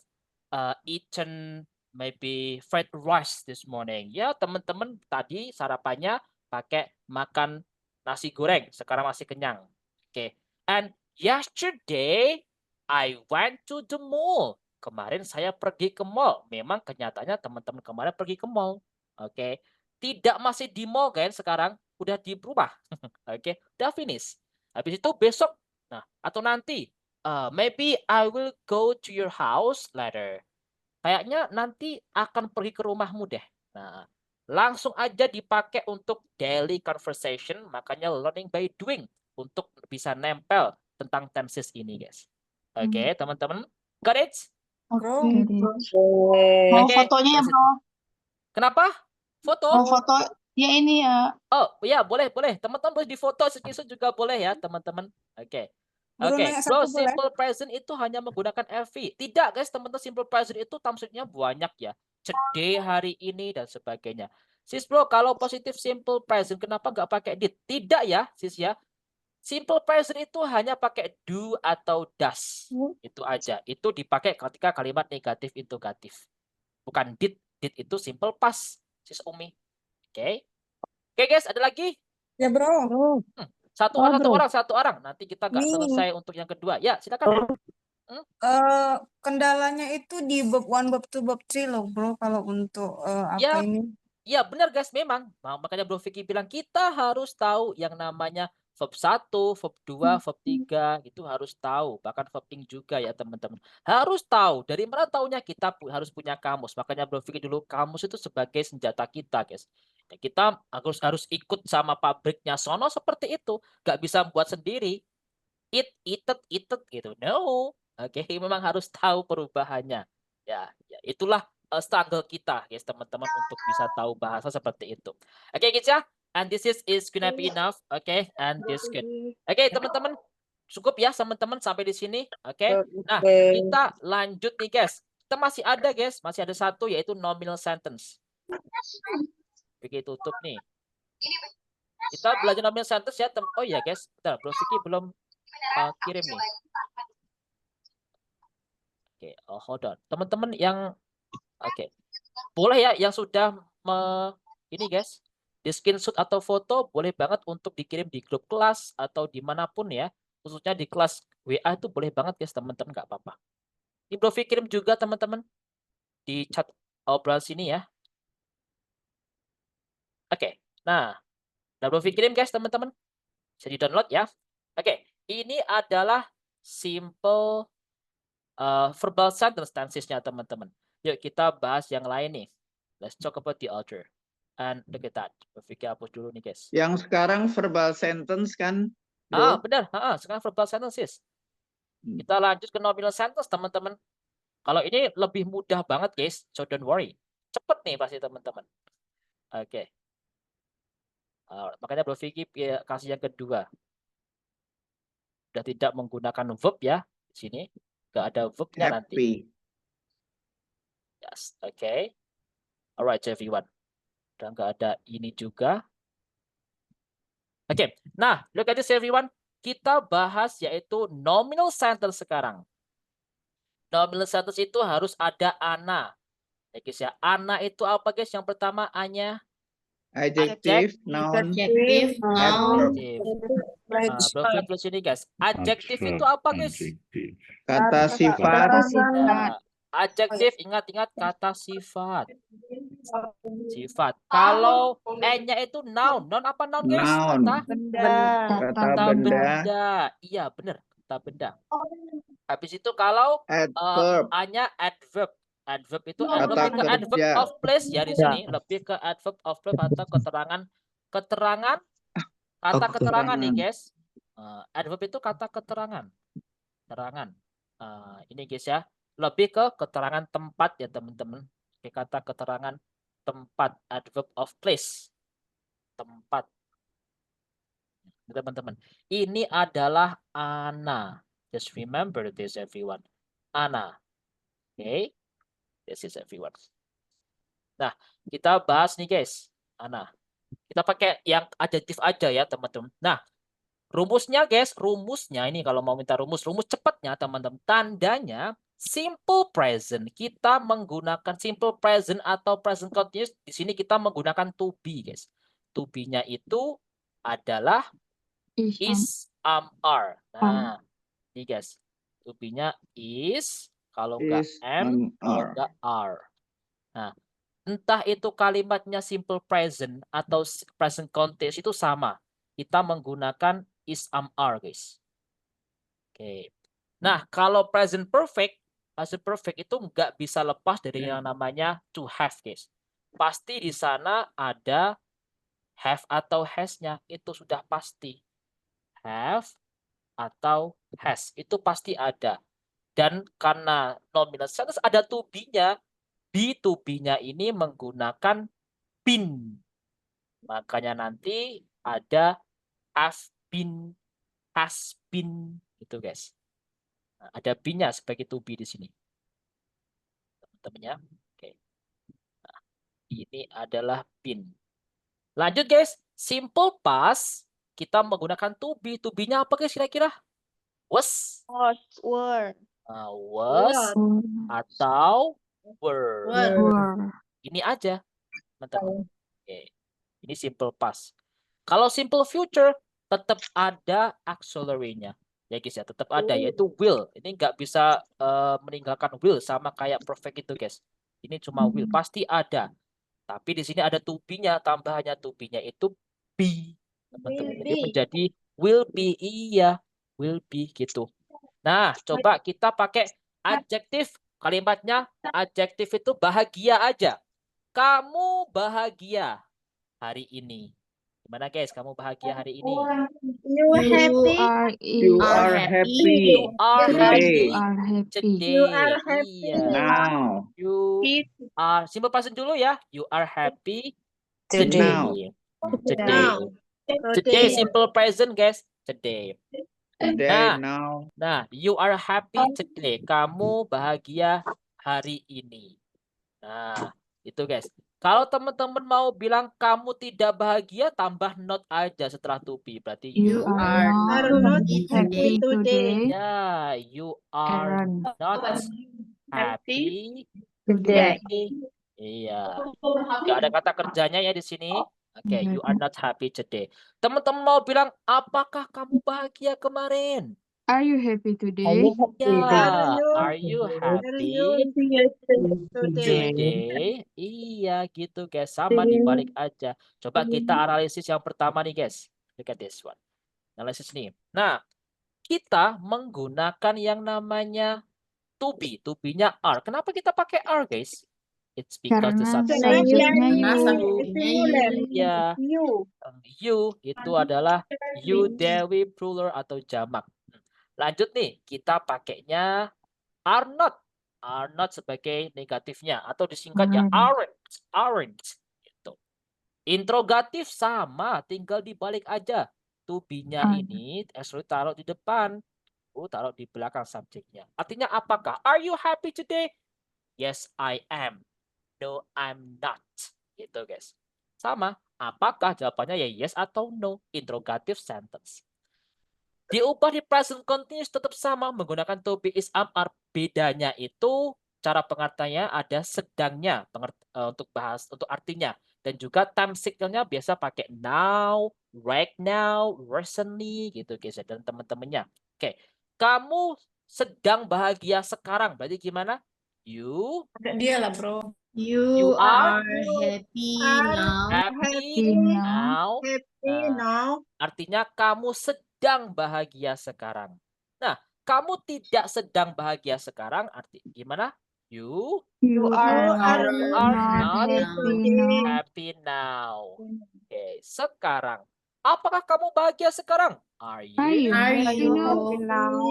eaten maybe fried rice this morning. Ya, teman-teman tadi sarapannya pakai makan nasi goreng, sekarang masih kenyang. Oke. And yesterday I went to the mall. Kemarin saya pergi ke mall. Memang kenyataannya teman-teman kemarin pergi ke mall. Oke. Tidak masih di mall kan sekarang, udah di rumah. Oke, udah finish. Habis itu besok, nah atau nanti, maybe I will go to your house later. Kayaknya nanti akan pergi ke rumahmu deh. Nah, langsung aja dipakai untuk daily conversation, makanya learning by doing untuk bisa nempel tentang tenses ini, guys. Oke, teman-teman. Got it? Oke. Mau fotonya ya, Bro? Kenapa? Foto? Mau foto ya ini ya. Oh, ya, boleh. Teman-teman boleh difoto, screenshot juga boleh ya, teman-teman. Oke. Oke, bro, simple present itu hanya menggunakan FV. Tidak, guys, teman-teman, simple present itu maksudnya banyak ya. Today, hari ini, dan sebagainya. Sis, bro, kalau positif simple present, kenapa nggak pakai did? Tidak ya, sis ya. Simple present itu hanya pakai do atau does. Itu aja. Itu dipakai ketika kalimat negatif interogatif. Bukan did. Did itu simple past, sis Umi. Oke. Oke, guys, ada lagi? Ya, bro. Satu orang. Nanti kita nggak selesai untuk yang kedua. Ya, silakan. Kendalanya itu di bab 1, bab 2, bab 3 loh, bro. Kalau untuk apa ini? Ya, benar guys, memang. Makanya Bro Vicky bilang kita harus tahu yang namanya verb 1, verb 2, verb 3 itu harus tahu. Bahkan verb ing juga ya, teman-teman. Harus tahu. Dari mana taunya? Kita harus punya kamus. Makanya Bro Vicky dulu kamus itu sebagai senjata kita, guys. Kita harus ikut sama pabriknya sono seperti itu. Gak bisa buat sendiri. Eated gitu. No. Oke, memang harus tahu perubahannya. Ya itulah struggle kita, guys, teman-teman, untuk bisa tahu bahasa seperti itu. Oke, guys ya. And this is gonna be enough. Oke, and this good. Oke, teman-teman. Cukup ya, teman-teman, sampai di sini. Oke. Nah, kita lanjut nih, guys. Kita masih ada, guys. Masih ada satu, yaitu nominal sentence. Vicky tutup nih. Kita belajar nominal sentence ya. Oh iya, guys. Bentar, Bro Vicky belum kirim nih. Oke, hold on. Teman-teman yang boleh ya yang sudah ini, guys, di screenshot atau foto boleh banget untuk dikirim di grup kelas atau dimanapun ya. Khususnya di kelas WA itu boleh banget, guys, teman-teman, nggak apa-apa. Ini Bro Vicky kirim juga, teman-teman, di chat obrolan sini ya. Oke, nah, udah Bro Vicky kirim, guys, teman-teman. Bisa di-download ya. Oke, ini adalah simple verbal sentence tensesnya, teman-teman. Yuk kita bahas yang lain nih. Let's talk about the other. And look at that. Bro Vicky hapus dulu nih, guys. Yang sekarang verbal sentence kan, Bro? Benar. Sekarang verbal sentences. Kita lanjut ke nominal sentence, teman-teman. Kalau ini lebih mudah banget, guys. So don't worry. Cepet nih pasti, teman-teman. Oke. Makanya Bro Vicky kasih yang kedua. Sudah tidak menggunakan verb ya di sini. Nggak ada verbnya nanti. Yes, oke. Alright, everyone. Dan nggak ada ini juga. Oke, nah, look at this, everyone. Kita bahas yaitu nominal sentence sekarang. Nominal sentence itu harus ada ana. Ya, guys ya. Ana itu apa, guys? Yang pertama A-nya Adjective, noun, Bro Vicky sini, guys. Adjective itu apa, guys? Kata sifat. Adjektif, ingat kata sifat. Sifat. Kalau N-nya itu noun. Noun apa noun, guys? Noun. Kata benda. Iya, benar. Kata benda. Habis itu kalau Adverb. A-nya adverb. Adverb itu Kata lebih ke adverb kerja. of place ya di sini. Lebih ke adverb of place atau keterangan kata keterangan nih, guys. Adverb itu kata keterangan. Keterangan. Ini guys ya. Lebih ke keterangan tempat ya, teman-teman. Kata keterangan tempat, adverb of place. Tempat. Teman-teman. Ini adalah Ana. Just remember this, everyone. Ana. Okay. This is everyone. Nah, kita bahas nih, guys. Ana. Kita pakai yang adjektif aja ya, teman-teman. Nah, rumusnya, guys. Rumusnya ini kalau mau minta rumus cepatnya, teman-teman. Tandanya simple present. Kita menggunakan simple present atau present continuous. Di sini kita menggunakan to be, guys. To be-nya itu adalah is, are. Nah, ini guys. To be-nya is, kalau enggak am, kalau enggak are. Nah, entah itu kalimatnya simple present atau present continuous itu sama. Kita menggunakan is, am, are, guys. Oke. Nah, kalau present perfect itu nggak bisa lepas dari yang namanya to have, guys. Pasti di sana ada have atau has-nya, itu sudah pasti. Have atau has, itu pasti ada. Dan karena nominal sentence ada to be-nya, to be-nya ini menggunakan been. Makanya nanti ada have been, has been, gitu guys. Nah, ada be-nya sebagai to be di sini. Teman-temannya. Oke. Nah, ini adalah been. Lanjut guys, simple past kita menggunakan to be. To be-nya apa guys kira-kira? Was. Were. Was atau were. Ini aja, teman-teman. Oke. Ini simple past. Kalau simple future tetap ada auxiliary-nya. Ya guys ya, tetap ada yaitu will. Ini nggak bisa meninggalkan will sama kayak perfect itu guys. Ini cuma will, pasti ada. Tapi di sini ada to be-nya, tambahannya to be-nya itu be. Teman-teman. Jadi menjadi will be, iya, will be gitu. Nah, coba kita pakai adjektif. Kalimatnya adjektif itu bahagia aja. Kamu bahagia hari ini. Gimana guys? Kamu bahagia hari ini? You happy. You are happy. You are happy today. You are happy. Iya. Now. You are, simple present dulu ya. You are happy today. Now. Today simple present guys. Today. Today, now. Nah, you are happy today. Kamu bahagia hari ini. Nah, itu guys. Kalau teman-teman mau bilang kamu tidak bahagia, tambah not aja setelah to be. Berarti you are not happy today. Ya, you are not happy Today. Iya. Gak ada kata kerjanya ya di sini. Oke, you are not happy today. Teman-teman mau bilang, apakah kamu bahagia kemarin? Are you happy today? Ya, are you happy today? Iya, gitu guys. Sama dibalik aja. Coba kita analisis yang pertama nih guys. Look at this one. Analisis nih. Nah, kita menggunakan yang namanya to be. To be-nya are. Kenapa kita pakai are guys? It's because the subject-nya you itu adalah you, Dewi, plural atau jamak. Lanjut nih, kita pakainya are not. Are not sebagai negatifnya atau disingkatnya aren't. Gitu. Interrogatif sama, tinggal dibalik aja. To be-nya ini actually taruh di depan. Taruh di belakang subjeknya. Artinya apakah? Are you happy today? Yes, I am. No, I'm not. Gitu guys. Sama. Apakah? Jawabannya ya yes atau no. Interrogative sentence. Diubah di present continuous tetap sama. Menggunakan to be, is, am, are. Bedanya itu cara pengertiannya ada sedangnya. Untuk bahas, untuk artinya. Dan juga time signalnya biasa pakai now, right now, recently. Gitu guys. Dan teman-temannya. Oke. Kamu sedang bahagia sekarang. Berarti gimana? You Dia lah bro. You are happy now. happy now. Nah, artinya kamu sedang bahagia sekarang. Nah, kamu tidak sedang bahagia sekarang, arti gimana? You are are not not happy happy now. now. Oke, sekarang. Apakah kamu bahagia sekarang? Are you happy happy now?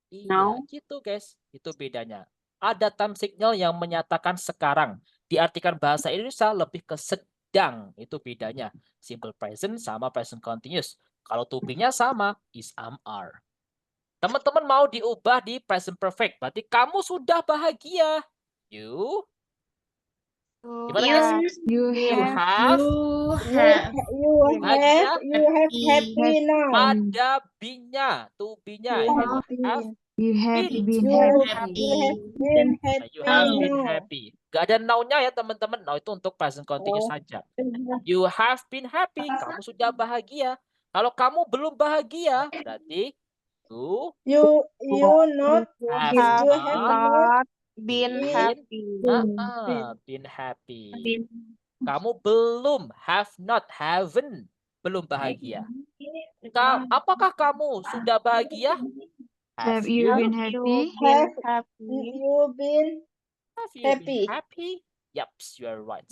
Iya, gitu guys. Itu bedanya. Ada time signal yang menyatakan sekarang. Diartikan bahasa Indonesia lebih ke sedang. Itu bedanya. Simple present sama present continuous. Kalau to be-nya sama, is, am, are. Teman-teman mau diubah di present perfect. Berarti kamu sudah bahagia. You? Gimana guys? You have bahagia. happy now. Ada be-nya. To be-nya. you have Been. been happy. You have been happy. Gak ada now-nya ya teman-teman. Now itu untuk present continuous saja. You have been happy. Kamu sudah bahagia. Kalau kamu belum bahagia, berarti You not have been happy. Been happy. Kamu belum, have not, haven't, belum bahagia. Apakah kamu sudah bahagia? Have you been happy? Have you been happy? Yup, you are right.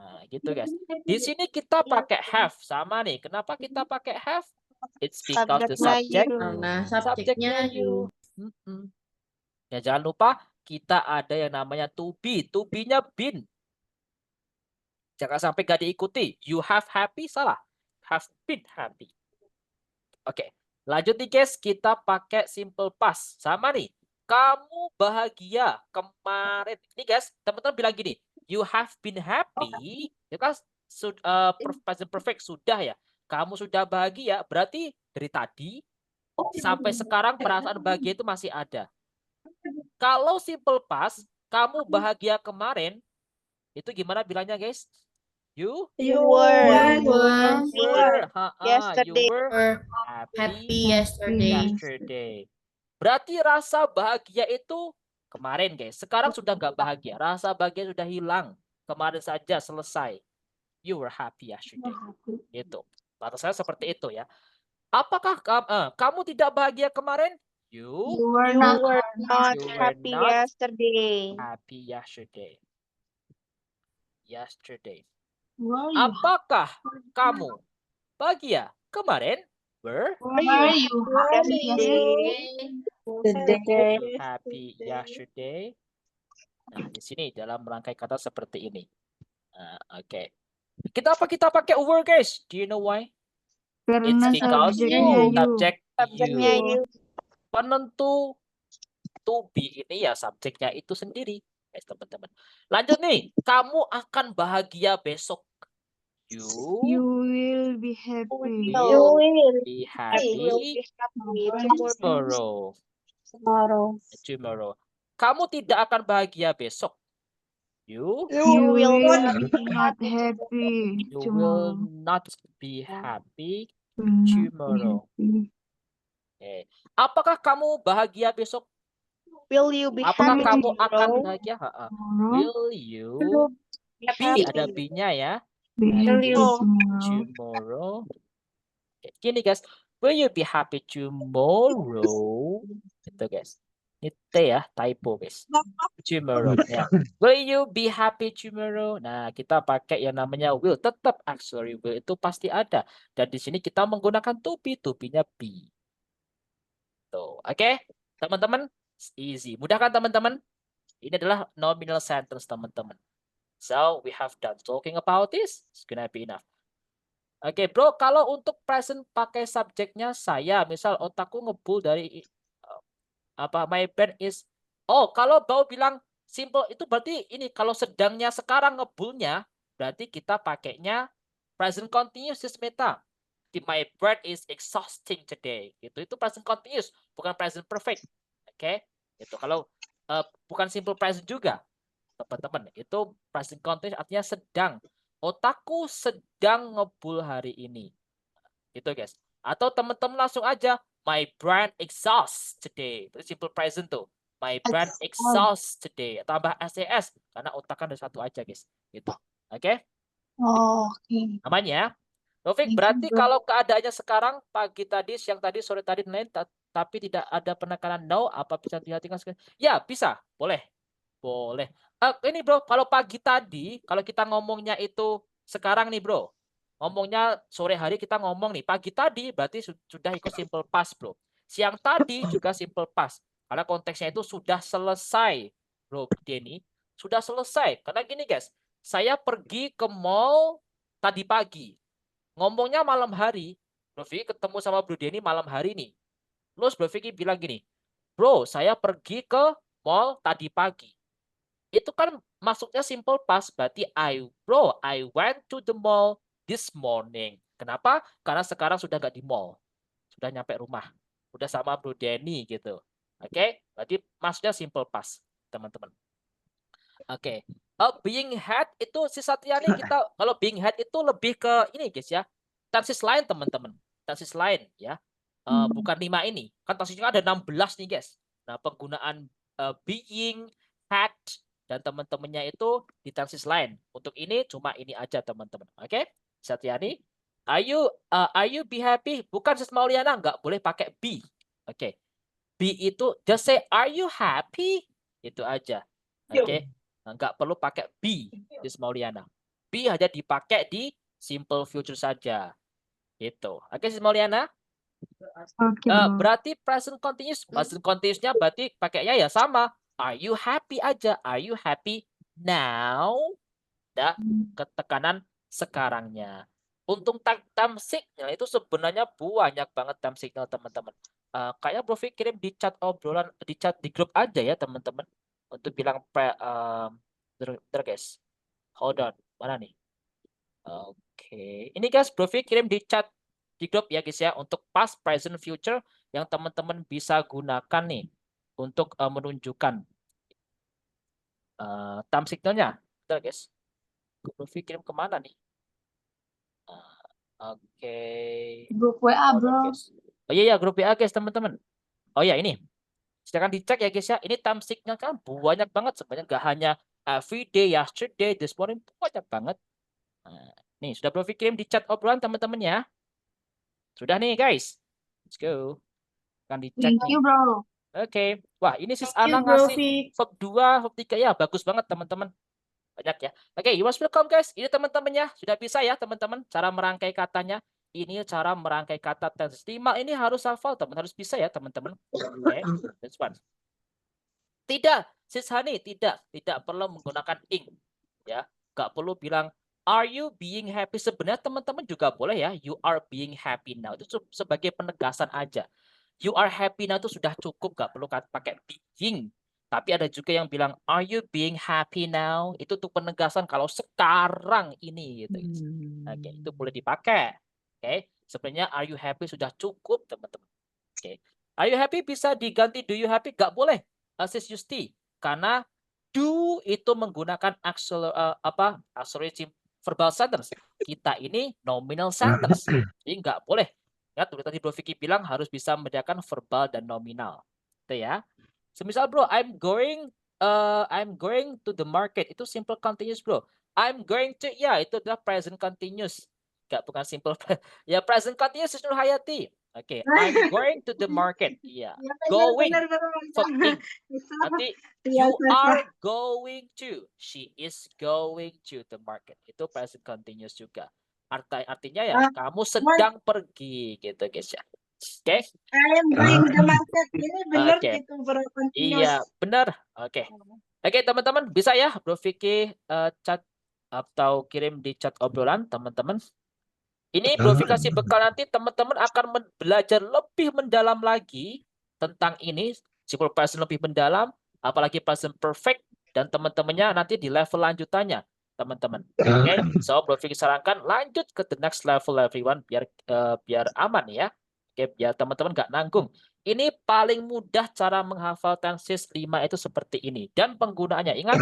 Nah, gitu guys. Di sini kita pakai have sama nih. Kenapa kita pakai have? It's because the subject. Karena subjeknya you. Ya jangan lupa kita ada yang namanya to be. To be-nya been. Jangan sampai gak diikuti. You have happy, salah. Have been happy. Oke. Lanjut nih guys, kita pakai simple past. Sama nih. Kamu bahagia kemarin. Ini guys, teman-teman bilang gini. You have been happy. Ya kan? Present perfect sudah ya. Kamu sudah bahagia. Berarti dari tadi sampai sekarang perasaan bahagia itu masih ada. Kalau simple past, kamu bahagia kemarin. Itu gimana bilangnya guys? You were happy yesterday. Berarti rasa bahagia itu kemarin guys. Sekarang sudah nggak bahagia. Rasa bahagia sudah hilang. Kemarin saja selesai. You were happy yesterday. Itu. Batasannya seperti itu ya. Apakah kamu tidak bahagia kemarin? You were not happy yesterday. Apakah kamu bahagia kemarin? Were you happy yesterday? Nah, di sini dalam rangkai kata seperti ini. Oke. Kita pakai were guys? Do you know why? Karena It's because subjeknya you. Penentu to be ini ya subjeknya itu sendiri. Guys, teman-teman. Lanjut nih. Kamu akan bahagia besok. You will be happy. Tomorrow. Kamu tidak akan bahagia besok. You will not happy. You will not be happy tomorrow. Okay. Apakah kamu bahagia besok? Will you be Apakah happy kamu tomorrow? akan bahagia? Will you be ada be-nya ya? Tomorrow. Okay. Gini guys, will you be happy tomorrow? Itu guys. Itu ya, typo guys. Tomorrow. Ya. Will you be happy tomorrow? Nah, kita pakai yang namanya will. Tetap auxiliary will itu pasti ada. Dan di sini kita menggunakan to be-nya be. Tuh, oke? Teman-teman, easy. Mudah kan teman-teman? Ini adalah nominal sentence teman-teman. So, we have done talking about this. It's gonna be enough. Oke, bro, kalau untuk present pakai subjeknya saya, misal otakku ngebul dari my brain is, kalau bau bilang simple itu berarti ini, kalau sedangnya sekarang ngebulnya, berarti kita pakainya present continuous meta. My brain is exhausting today. Itu present continuous, bukan present perfect. Oke? Itu kalau bukan simple present juga. Teman-teman, itu present continuous artinya sedang. Otakku sedang ngebul hari ini. Itu guys. Atau teman-teman langsung aja, my brain exhaust today. Itu simple present tuh. My brain exhaust today. Tambah SES karena otak kan ada satu aja, guys. Gitu. Oke? Oh, oke. Aman ya? Taufik, Thank you, berarti bro. kalau keadaannya sekarang, pagi tadi, siang tadi, sore tadi, dan lain, tapi tidak ada penekanan no, apa bisa diartikan? Ya, bisa. Boleh. Boleh. Ini bro, kalau pagi tadi, kalau kita ngomongnya itu sekarang nih bro, ngomongnya sore hari kita ngomong nih, pagi tadi berarti sudah ikut simple past bro. Siang tadi juga simple past. Karena konteksnya itu sudah selesai bro Denny. Sudah selesai. Karena gini guys, saya pergi ke mall tadi pagi. Ngomongnya malam hari, Bro Vicky ketemu sama Bro Denny malam hari nih. Terus Bro Vicky bilang gini, bro saya pergi ke mall tadi pagi. Itu kan masuknya simple past, berarti I went to the mall this morning. Kenapa? Karena sekarang sudah nggak di mall. Sudah nyampe rumah. Udah sama Bro Denny gitu. Oke, berarti masuknya simple past, teman-teman. Oke. Being had itu si Satriani kita kalau being had itu lebih ke ini guys ya. Tenses lain teman-teman. Tenses lain ya. Bukan 5 ini. Kan tensesnya ada 16 nih guys. Nah, penggunaan being, had dan teman-temannya itu di tenses lain. Untuk ini cuma ini aja teman-teman. Oke? Satriani, are you be happy? Bukan Sis Mauliana nggak boleh pakai be. Oke. Be itu just say are you happy? Itu aja. Oke. Nggak perlu pakai be di Mauliana. Be hanya dipakai di simple future saja. Gitu. Oke, Sis Mauliana? Oke, Berarti present continuous. Present continuousnya berarti pakainya ya sama. Are you happy aja? Are you happy now? Ya, ketekanan sekarangnya. Untung time signal itu sebenarnya banyak banget time signal teman-teman. Kayaknya Bro Vicky kirim di chat obrolan, di chat di grup aja ya teman-teman. Untuk bilang bentar guys. Hold on. Mana nih? Oke. Ini guys, Bro Vicky kirim di chat di grup ya guys ya. Untuk past, present, future yang teman-teman bisa gunakan nih. Untuk menunjukkan time signalnya. Bentar guys. Bro Vicky kirim kemana nih? Oke. Grup WA, bro. Oh iya, grup WA guys teman-teman. Oh ya ini. Silakan dicek ya guys ya. Ini time signal kan banyak banget sebenarnya, nggak hanya every day, yesterday, this morning, banyak banget. Nah, nih sudah Bro Vicky kirim di chat obrolan teman-teman ya. Sudah nih guys. Let's go. Akan dicek Thank nih. you, bro. Oke. Wah, ini Sis Thank you, Ana Bro ngasih Vic. verb 2, verb 3 ya, bagus banget teman-teman. Banyak ya. Oke, you must welcome guys. Ini teman-temannya sudah bisa ya teman-teman cara merangkai katanya. Ini cara merangkai kata tense 5 ini harus hafal teman, harus bisa ya teman-teman. Oke, that's one. Tidak, Sis Hani, tidak perlu menggunakan ing. Ya, nggak perlu bilang are you being happy. Sebenarnya teman-teman juga boleh ya, you are being happy now. Itu sebagai penegasan aja. You are happy now itu sudah cukup, nggak perlu pakai being. Tapi ada juga yang bilang are you being happy now? Itu untuk penegasan kalau sekarang ini gitu. Oke, itu boleh dipakai. Oke, sebenarnya are you happy sudah cukup teman-teman. Oke. Are you happy bisa diganti do you happy? Nggak boleh. Sis Yusti, karena do itu menggunakan auxiliary verbal sentence. Kita ini nominal sentence. Jadi nggak boleh. Ya, tadi Bro Vicky bilang harus bisa membedakan verbal dan nominal. Itu ya. Semisal bro, I'm going to the market. Itu simple continuous bro. I'm going to, ya itu adalah present continuous. Bukan simple. Ya present continuous Nur Hayati. Oke, I'm going to the market. Iya. Going. Nanti you are going to. She is going to the market. Itu present continuous juga. Artinya ya kamu sedang pergi gitu guys ya. Oke. I am going to the market. Ini benar gitu bro. Iya, benar. Oke. Oke, teman-teman bisa ya Bro Vicky chat atau kirim di chat obrolan teman-teman. Ini Bro Vicky kasih bekal nanti teman-teman akan belajar lebih mendalam lagi tentang ini, simple present lebih mendalam, apalagi present perfect dan teman-temannya nanti di level lanjutannya, teman-teman. Oke, so Bro Vicky sarankan lanjut ke the next level everyone biar aman ya. Oke, biar teman-teman nggak nanggung. Ini paling mudah cara menghafal tenses 5 itu seperti ini. Dan penggunaannya, ingat,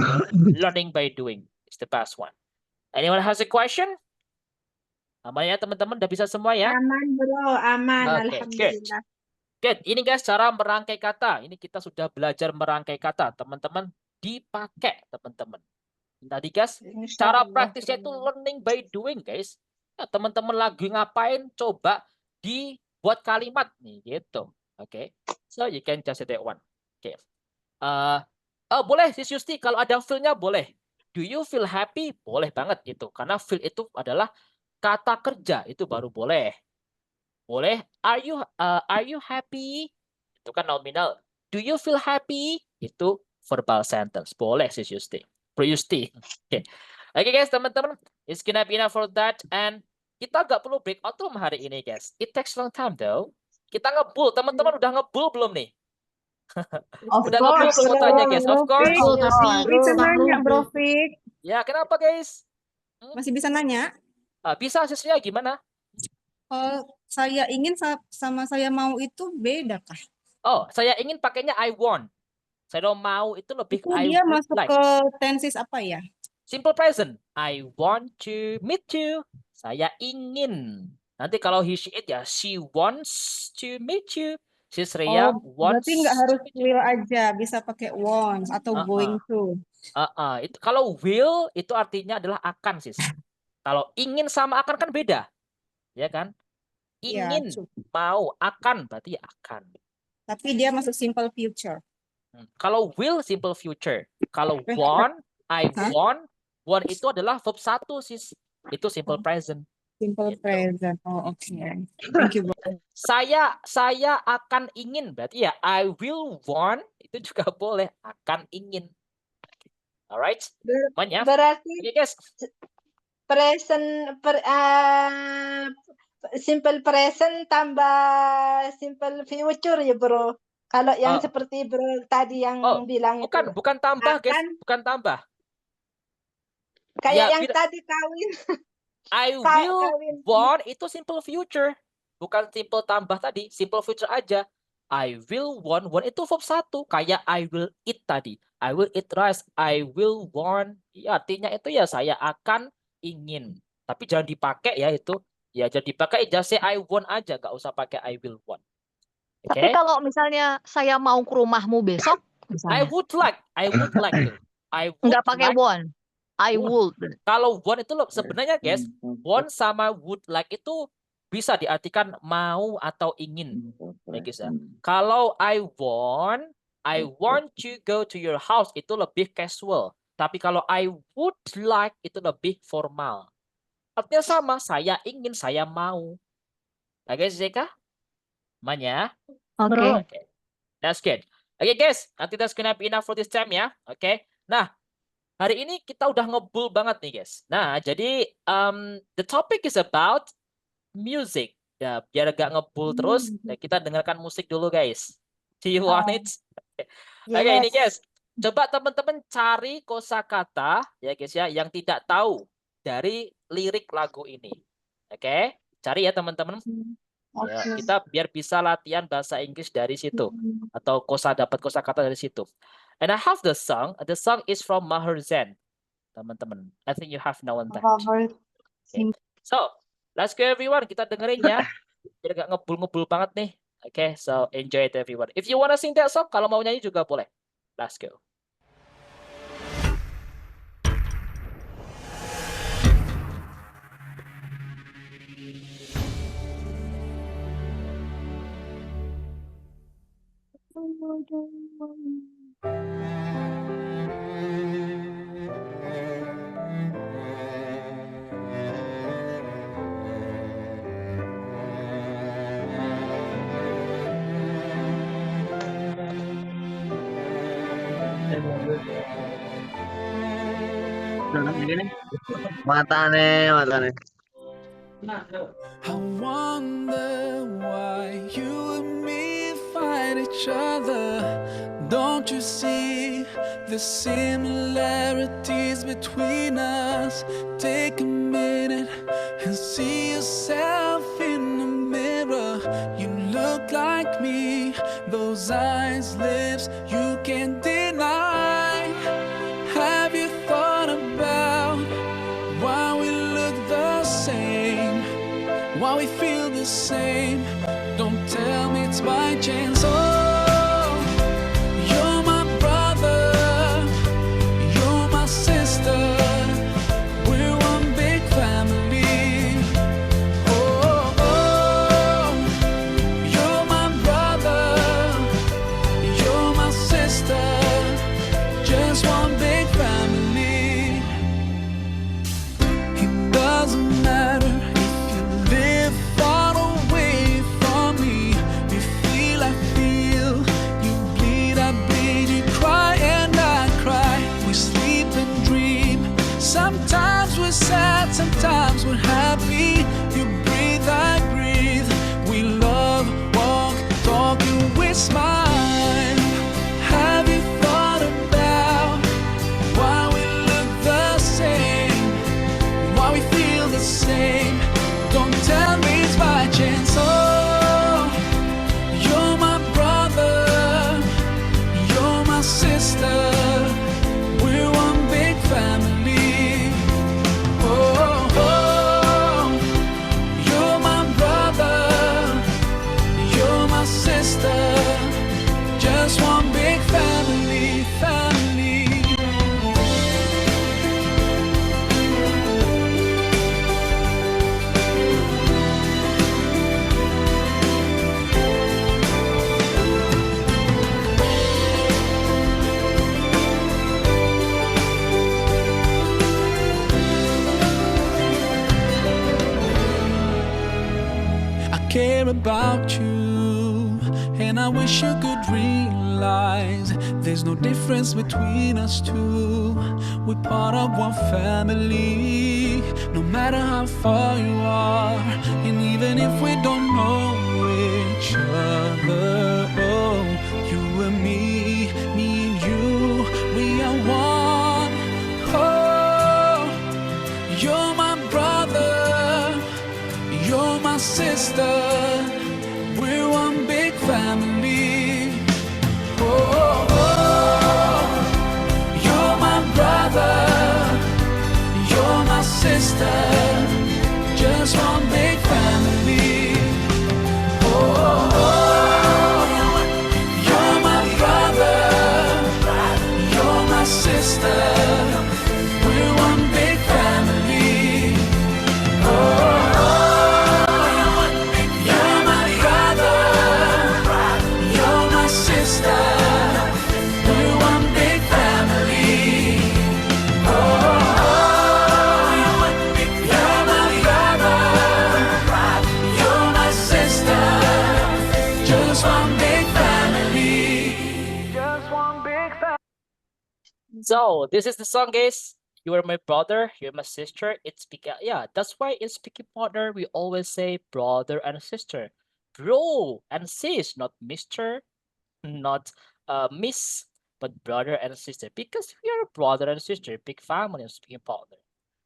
learning by doing is the best one. Anyone has a question? Aman ya teman-teman, udah bisa semua ya? Aman bro, aman. Oke, Alhamdulillah. Good. Ini guys cara merangkai kata. Ini kita sudah belajar merangkai kata. Teman-teman dipakai teman-teman. Tadi guys, cara praktisnya itu learning by doing guys. Ya, teman-teman lagi ngapain coba dibuat kalimat nih gitu. Oke. So you can just say that one. Oke. Boleh Sis Yusti kalau ada feel-nya boleh. Do you feel happy? Boleh banget itu. Karena feel itu adalah kata kerja, itu baru boleh. Boleh. Are you happy? Itu kan nominal. Do you feel happy? Itu verbal sentence. Boleh Sis Yusti. Bro Yusti. Oke. Oke guys, teman-teman. It's gonna be enough for that. And kita nggak perlu breakout room hari ini guys. It takes long time though. Kita ngebul. Teman-teman udah ngebul belum nih? Udah ngebul belum tanya guys? Of course. Bisa nanya Bro Fik. Ya, kenapa guys? Masih bisa nanya? Bisa sisnya gimana? Saya ingin sama saya mau itu beda kah? Oh, saya ingin pakainya I want. Saya mau itu lebih Itu I dia would masuk like. ke tenses apa ya? Simple present. I want to meet you. Saya ingin. Nanti kalau he, she, it ya, she wants to meet you. Si Sreya wants. Berarti nggak harus will aja, bisa pakai wants atau going to. Itu kalau will itu artinya adalah akan sis. Kalau ingin sama akan kan beda, ya kan? Ingin, mau, akan berarti akan. Tapi dia masuk simple future. Kalau will simple future. Kalau want, I want itu adalah verb 1 sis. Itu simple present. Simple gitu. present. Oh, oke. Okay. Thank you. Saya akan ingin berarti ya I will want itu juga boleh akan ingin. Alright? Berarti okay, guys. Simple present tambah simple future ya bro. Kalau yang seperti bro tadi yang bilang bukan tambah akan, guys, bukan tambah. Kayak ya, yang tadi kawin. I will want itu simple future. Bukan simple tambah tadi, simple future aja. I will want itu verb 1 kayak I will eat tadi. I will eat rice. I will want. Ya, artinya itu ya saya akan ingin. Tapi jangan dipakai ya itu. Ya jangan dipakai just say I want aja, nggak usah pakai I will want. Okay? Tapi kalau misalnya saya mau ke rumahmu besok, misalnya. I would like to. I would nggak pakai want. I would. Kalau want itu sebenarnya guys, want sama would like itu bisa diartikan mau atau ingin. Ya, guys, ya. Kalau I want to go to your house itu lebih casual. Tapi kalau I would like itu lebih formal. Artinya sama, saya ingin, saya mau. Oke, Zeka? Manya? Oke. That's good. Oke, guys. Nanti that's gonna be enough for this time ya. Oke. Nah, hari ini kita udah ngebul banget nih, guys. Nah, jadi the topic is about music. Ya, biar gak ngebul terus, ya, kita dengarkan musik dulu, guys. Do you want it? Oke, ini guys. Coba teman-teman cari kosakata ya, guys ya, yang tidak tahu dari lirik lagu ini. Oke? Cari ya, teman-teman. Ya, kita biar bisa latihan bahasa Inggris dari situ atau dapat kosakata dari situ. And I have the song. The song is from Maher Zain. Teman-teman, I think you have known that. Okay. So, let's go everyone. Kita dengerin ya. Biar gak ngebul-ngebul banget nih. Okay, so enjoy it everyone. If you wanna sing that song, kalau mau nyanyi juga boleh. Let's go. Matane. I wonder why you and me fight each other. Don't you see the similarities between us? Take a minute and see yourself in the mirror. You look like me, those eyes, lips, you can't deny. Have you thought about why we look the same? Why we feel the same? Don't tell me means by chance. Oh, you're my brother, you're my sister. We're one big family. Oh, oh, you're my brother, you're my sister. Just one big family. It doesn't matter if you live far away from me. You feel, I feel. You bleed, I bleed. You cry and I cry. We sleep and dream. Sometimes we're sad, sometimes we're happy. You breathe, I breathe. We love, walk, talk, and we smile. Have you thought about why we look the same? Why we feel the same? Don't tell me it's by chance. Oh, you're my brother, you're my sister. We're one big family. Oh, oh, you're my brother, you're my sister. Just one big family, family. I care about you, and I wish you could realize there's no difference between us two. We're part of one family, no matter how far you are, and even if we don't know each other. Oh, you and me and you, we are one. Oh, you're my brother, you're my sister. We're one big family. Oh, oh, you're my brother, you're my sister. Just one big family. Oh, oh, you're my brother, you're my sister. We're one big family. Oh, you're my brother, you're my sister. We're one big family. Oh, you're my brother, you're my sister. Just one big family. Just one big family. So this is the song, guys. You are my brother, you're my sister. It's because, yeah, that's why in speaking partner we always say brother and sister, bro and sis, not Mister, not Miss, but brother and sister, because we are brother and sister, big family in speaking partner.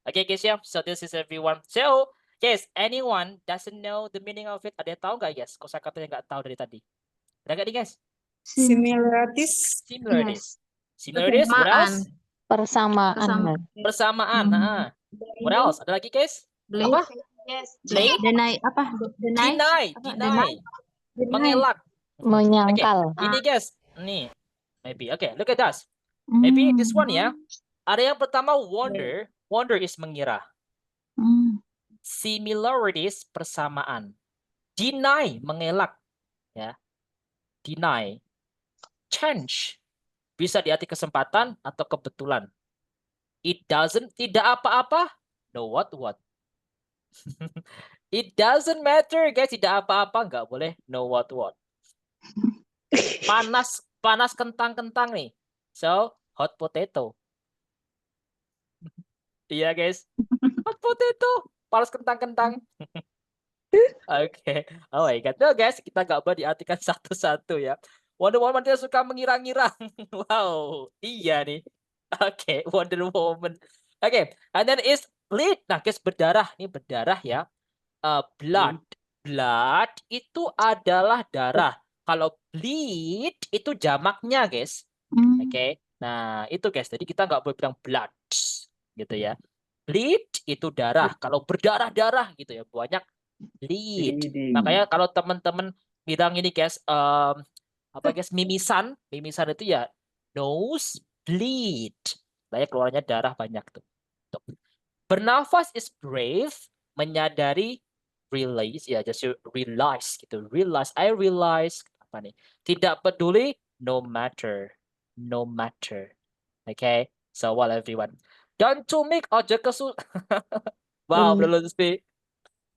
Okay, guys, yeah. So this is everyone. So, guys, anyone doesn't know the meaning of it? Ada yang tahu nggak, guys? Kosakata yang nggak tahu dari tadi? Ada nggak nih, guys? Similarities. Similarities. Similarities. What else? Persamaan. Persamaan. What else? Ada lagi, guys? Apa? Yes. Blame? Deny apa? Deny. Mengelak. Menyangkal. Okay. Ini, guys. Nih. Maybe. Okay, look at that. Maybe this one, ya. Ada yang pertama wonder. Wonder is mengira. Similarities, persamaan. Deny, mengelak. Ya. Deny. Change. Bisa diarti kesempatan atau kebetulan. It doesn't, tidak apa-apa. No what? It doesn't matter, guys. Tidak apa-apa, nggak boleh no what. Panas kentang-kentang nih. So, hot potato. Iya, guys. Hot potato. Panas kentang-kentang. Oke. Oh my God. No, guys, kita nggak boleh diartikan satu-satu ya. Wonder Woman tidak suka mengira-ngira. Wow, iya nih. Oke, Wonder Woman. Oke, and then is bleed. Nah, guys, berdarah. Ini berdarah ya. Blood. Blood itu adalah darah. Kalau bleed itu jamaknya, guys. Oke. Nah, itu, guys. Jadi kita nggak boleh bilang blood. Gitu ya. Bleed itu darah. Kalau berdarah-darah gitu ya. Banyak bleed. Makanya kalau teman-teman bidang ini guys, apa guys, mimisan itu ya nose bleed, banyak keluarnya darah banyak tuh. Bernafas is brave, menyadari, realize ya, just realize gitu, realize, I realize apa nih, tidak peduli, no matter, okay, so well everyone, don't to make ojo kesu wow belum speak.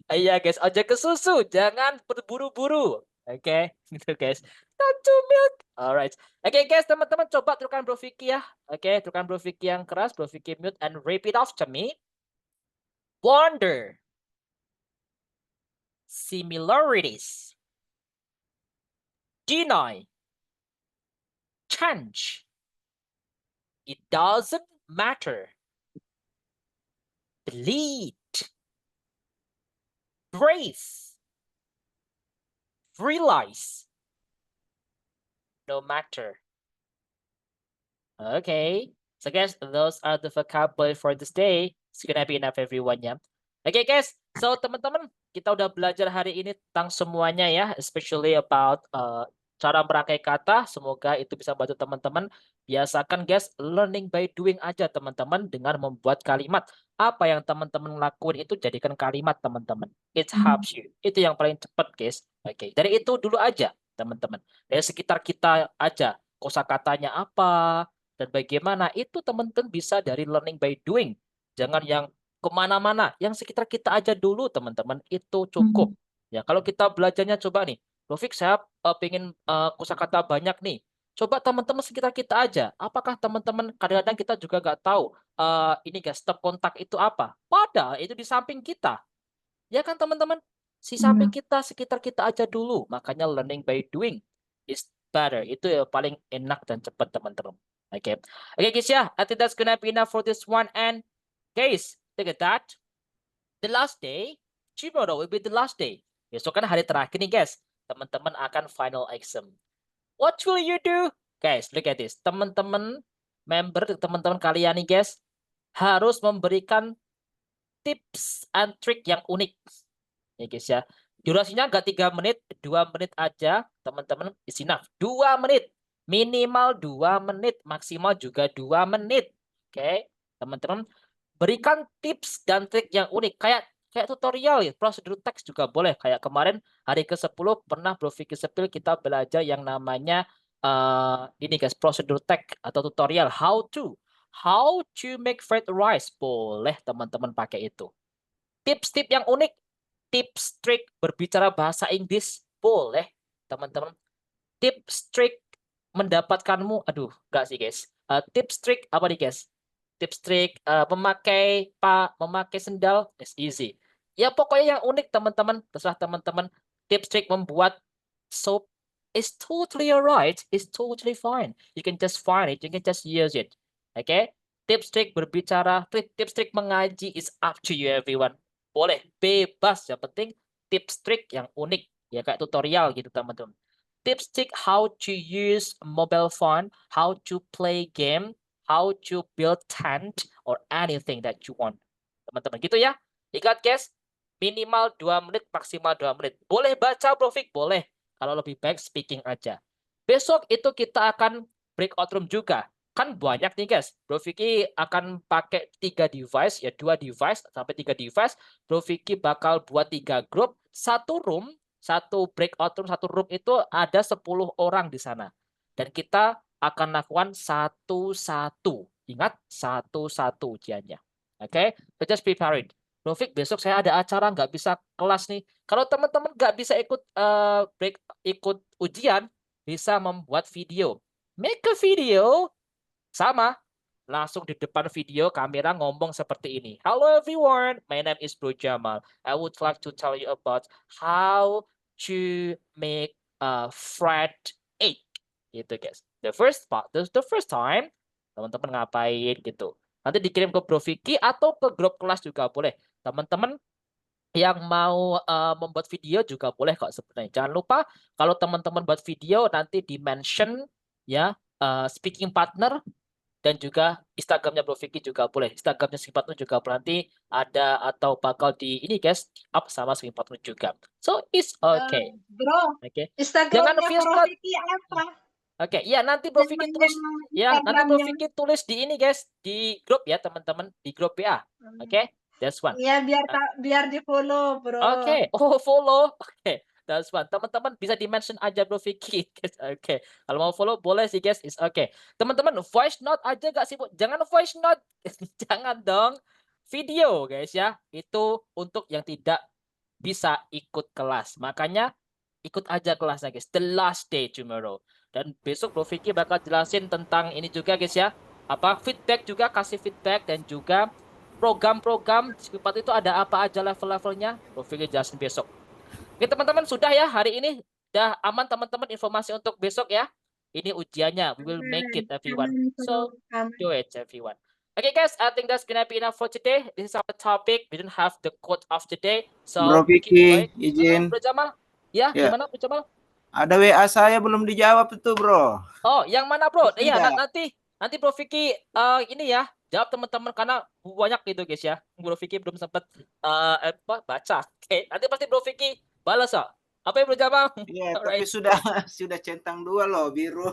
Iya guys, ojo ke susu, jangan berburu-buru. Oke, gitu guys. Don't to milk. Alright. Oke guys, teman-teman coba tuliskan Bro Vicky ya. Oke, tuliskan Bro Vicky yang keras, Bro Vicky mute and repeat after me. Wonder. Similarities. Deny. Change. It doesn't matter. Bleed. Brace. Realize. No matter. Okay. So guys, those are the vocabulary for this day. It's gonna be enough everyone ya. Okay guys, so teman-teman kita udah belajar hari ini tentang semuanya ya, especially about cara merangkai kata. Semoga itu bisa bantu teman-teman. Biasakan guys, learning by doing aja teman-teman dengan membuat kalimat. Apa yang teman-teman lakuin itu jadikan kalimat teman-teman. It helps you. Itu yang paling cepat guys. Oke, dari itu dulu aja teman-teman. Dari sekitar kita aja. Kosakatanya apa dan bagaimana itu teman-teman bisa dari learning by doing. Jangan yang kemana-mana. Yang sekitar kita aja dulu teman-teman. Itu cukup. Ya, kalau kita belajarnya coba nih. Rofik, saya pengen kosakata banyak nih. Coba teman-teman sekitar kita aja. Apakah teman-teman kadang-kadang kita juga nggak tahu ini guys, stop kontak itu apa? Padahal itu di samping kita. Ya kan teman-teman? Si samping kita, sekitar kita aja dulu. Makanya learning by doing is better. Itu yang paling enak dan cepat teman-teman. Oke. Oke guys ya, I think that's gonna be enough for this one. And guys, look at that. The last day, tomorrow will be the last day. Besok kan hari terakhir nih guys. Teman-teman akan final exam. What will you do? Guys, look at this. Teman-teman member, teman-teman kalian nih guys, harus memberikan tips and trick yang unik. Ya guys ya. Durasinya nggak 3 menit, 2 menit aja. Teman-teman, is enough. 2 menit. Minimal 2 menit. Maksimal juga 2 menit. Oke. Teman-teman, berikan tips dan trik yang unik. Kayak tutorial ya, prosedur teks juga boleh. Kayak kemarin hari ke-10 pernah Bro Vicky Sepil kita belajar yang namanya ini guys, prosedur teks atau tutorial how to make fried rice. Boleh teman-teman pakai itu. Tips-tips yang unik, tips trik berbicara bahasa Inggris boleh teman-teman. Tips trik mendapatkanmu, aduh enggak sih guys. Tips trik apa nih guys? Tips trik memakai sendal is easy. Ya pokoknya yang unik teman-teman, terserah teman-teman. Tips trik membuat soap is totally alright, is totally fine. You can just find it, you can just use it. Okay? Tips trik berbicara, tips trik mengaji is up to you everyone. Boleh, bebas. Yang penting tips trik yang unik. Ya kayak tutorial gitu teman-teman. Tips trik how to use mobile phone, how to play game, how to build tent or anything that you want. Teman-teman gitu ya. Ingat guys, minimal 2 menit, maksimal 2 menit. Boleh baca Bro Vic? Boleh. Kalau lebih baik speaking aja. Besok itu kita akan breakout room juga. Kan banyak nih guys. Bro Vicky akan pakai 3 device, ya 2 device sampai 3 device. Bro Vicky bakal buat 3 grup, 1 room, 1 breakout room, 1 room itu ada 10 orang di sana. Dan kita akan lakukan satu-satu. Ingat, satu-satu ujiannya. Oke, so just prepare it. Rofik, besok saya ada acara, nggak bisa kelas nih. Kalau teman-teman nggak bisa ikut ujian, bisa membuat video. Make a video, sama. Langsung di depan video, kamera ngomong seperti ini. Hello everyone, my name is Bro Jamal. I would like to tell you about how to make a fried egg. Gitu guys. The first time, teman-teman ngapain gitu. Nanti dikirim ke Bro Vicky atau ke grup kelas juga boleh. Teman-teman yang mau membuat video juga boleh kok sebenarnya. Jangan lupa kalau teman-teman buat video nanti di mention ya speaking partner dan juga Instagramnya Bro Vicky juga boleh. Instagramnya Screen 46 juga boleh. Nanti ada atau bakal di ini guys, up sama Screen 46 juga. So it's okay. Bro, Oke. Jangan Instagramnya feel Bro stuck. Vicky apa? Oke, ya nanti Bro Vicky tulis ya, nanti Bro Instagramnya. Vicky tulis di ini guys, di grup ya teman-teman, di grup ya. Oke, that's one. Iya, biar di follow, Bro. Oke, oh follow. Oke, that's one. Teman-teman bisa di-mention aja Bro Vicky. Oke, kalau mau follow boleh sih guys, it's okay. Teman-teman voice note aja gak sibuk? Jangan voice note, jangan dong. Video guys ya, itu untuk yang tidak bisa ikut kelas. Makanya ikut aja kelasnya guys. The last day tomorrow. Dan besok Bro Vicky bakal jelasin tentang ini juga guys ya. Apa feedback juga, kasih feedback dan juga program-program Screen 46 itu ada apa aja level-levelnya. Bro Vicky jelasin besok. Oke teman-teman, sudah ya hari ini. Udah aman teman-teman informasi untuk besok ya. Ini ujiannya. We will make it everyone. So do it everyone. Okay guys, I think that's gonna be enough for today. This is our topic. We don't have the quote of the day. So Bro Vicky, izin. Bro Jamal. Ya, Ya. gimana Bro Jamal? Ada WA saya belum dijawab itu, Bro. Oh, yang mana Bro? Iya, Tidak. nanti Bro Vicky ini ya, jawab teman-teman karena banyak gitu guys ya. Bro Vicky belum sempat baca. Oke, nanti pasti Bro Vicky balas ya. Apa ya Bro Jamal? Iya, tapi sudah centang 2 loh, biru.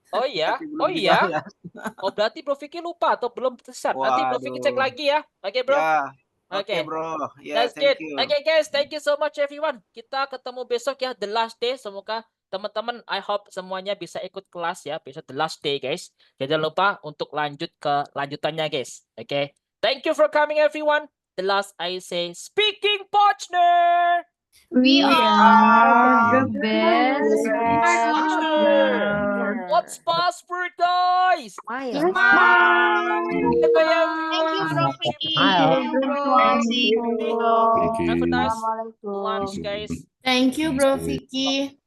Oh iya, Tapi belum oh iya. dibalas. Oh berarti Bro Vicky lupa atau belum tersiap. Nanti Bro Vicky cek Waduh. lagi ya. Oke Bro. Ya. Oke. Oke, Bro. Ya, That's thank good. you. Okay guys, thank you so much everyone. Kita ketemu besok ya, the last day. Semoga teman-teman, I hope semuanya bisa ikut kelas ya. Besok the last day guys. Jangan lupa untuk lanjut ke lanjutannya guys. Oke. Thank you for coming everyone. The last I say, speaking partner. We are the best. What's password guys? Thank you, Bro Vicky. Thank you. Have a nice lunch guys. Thank you, Bro Vicky.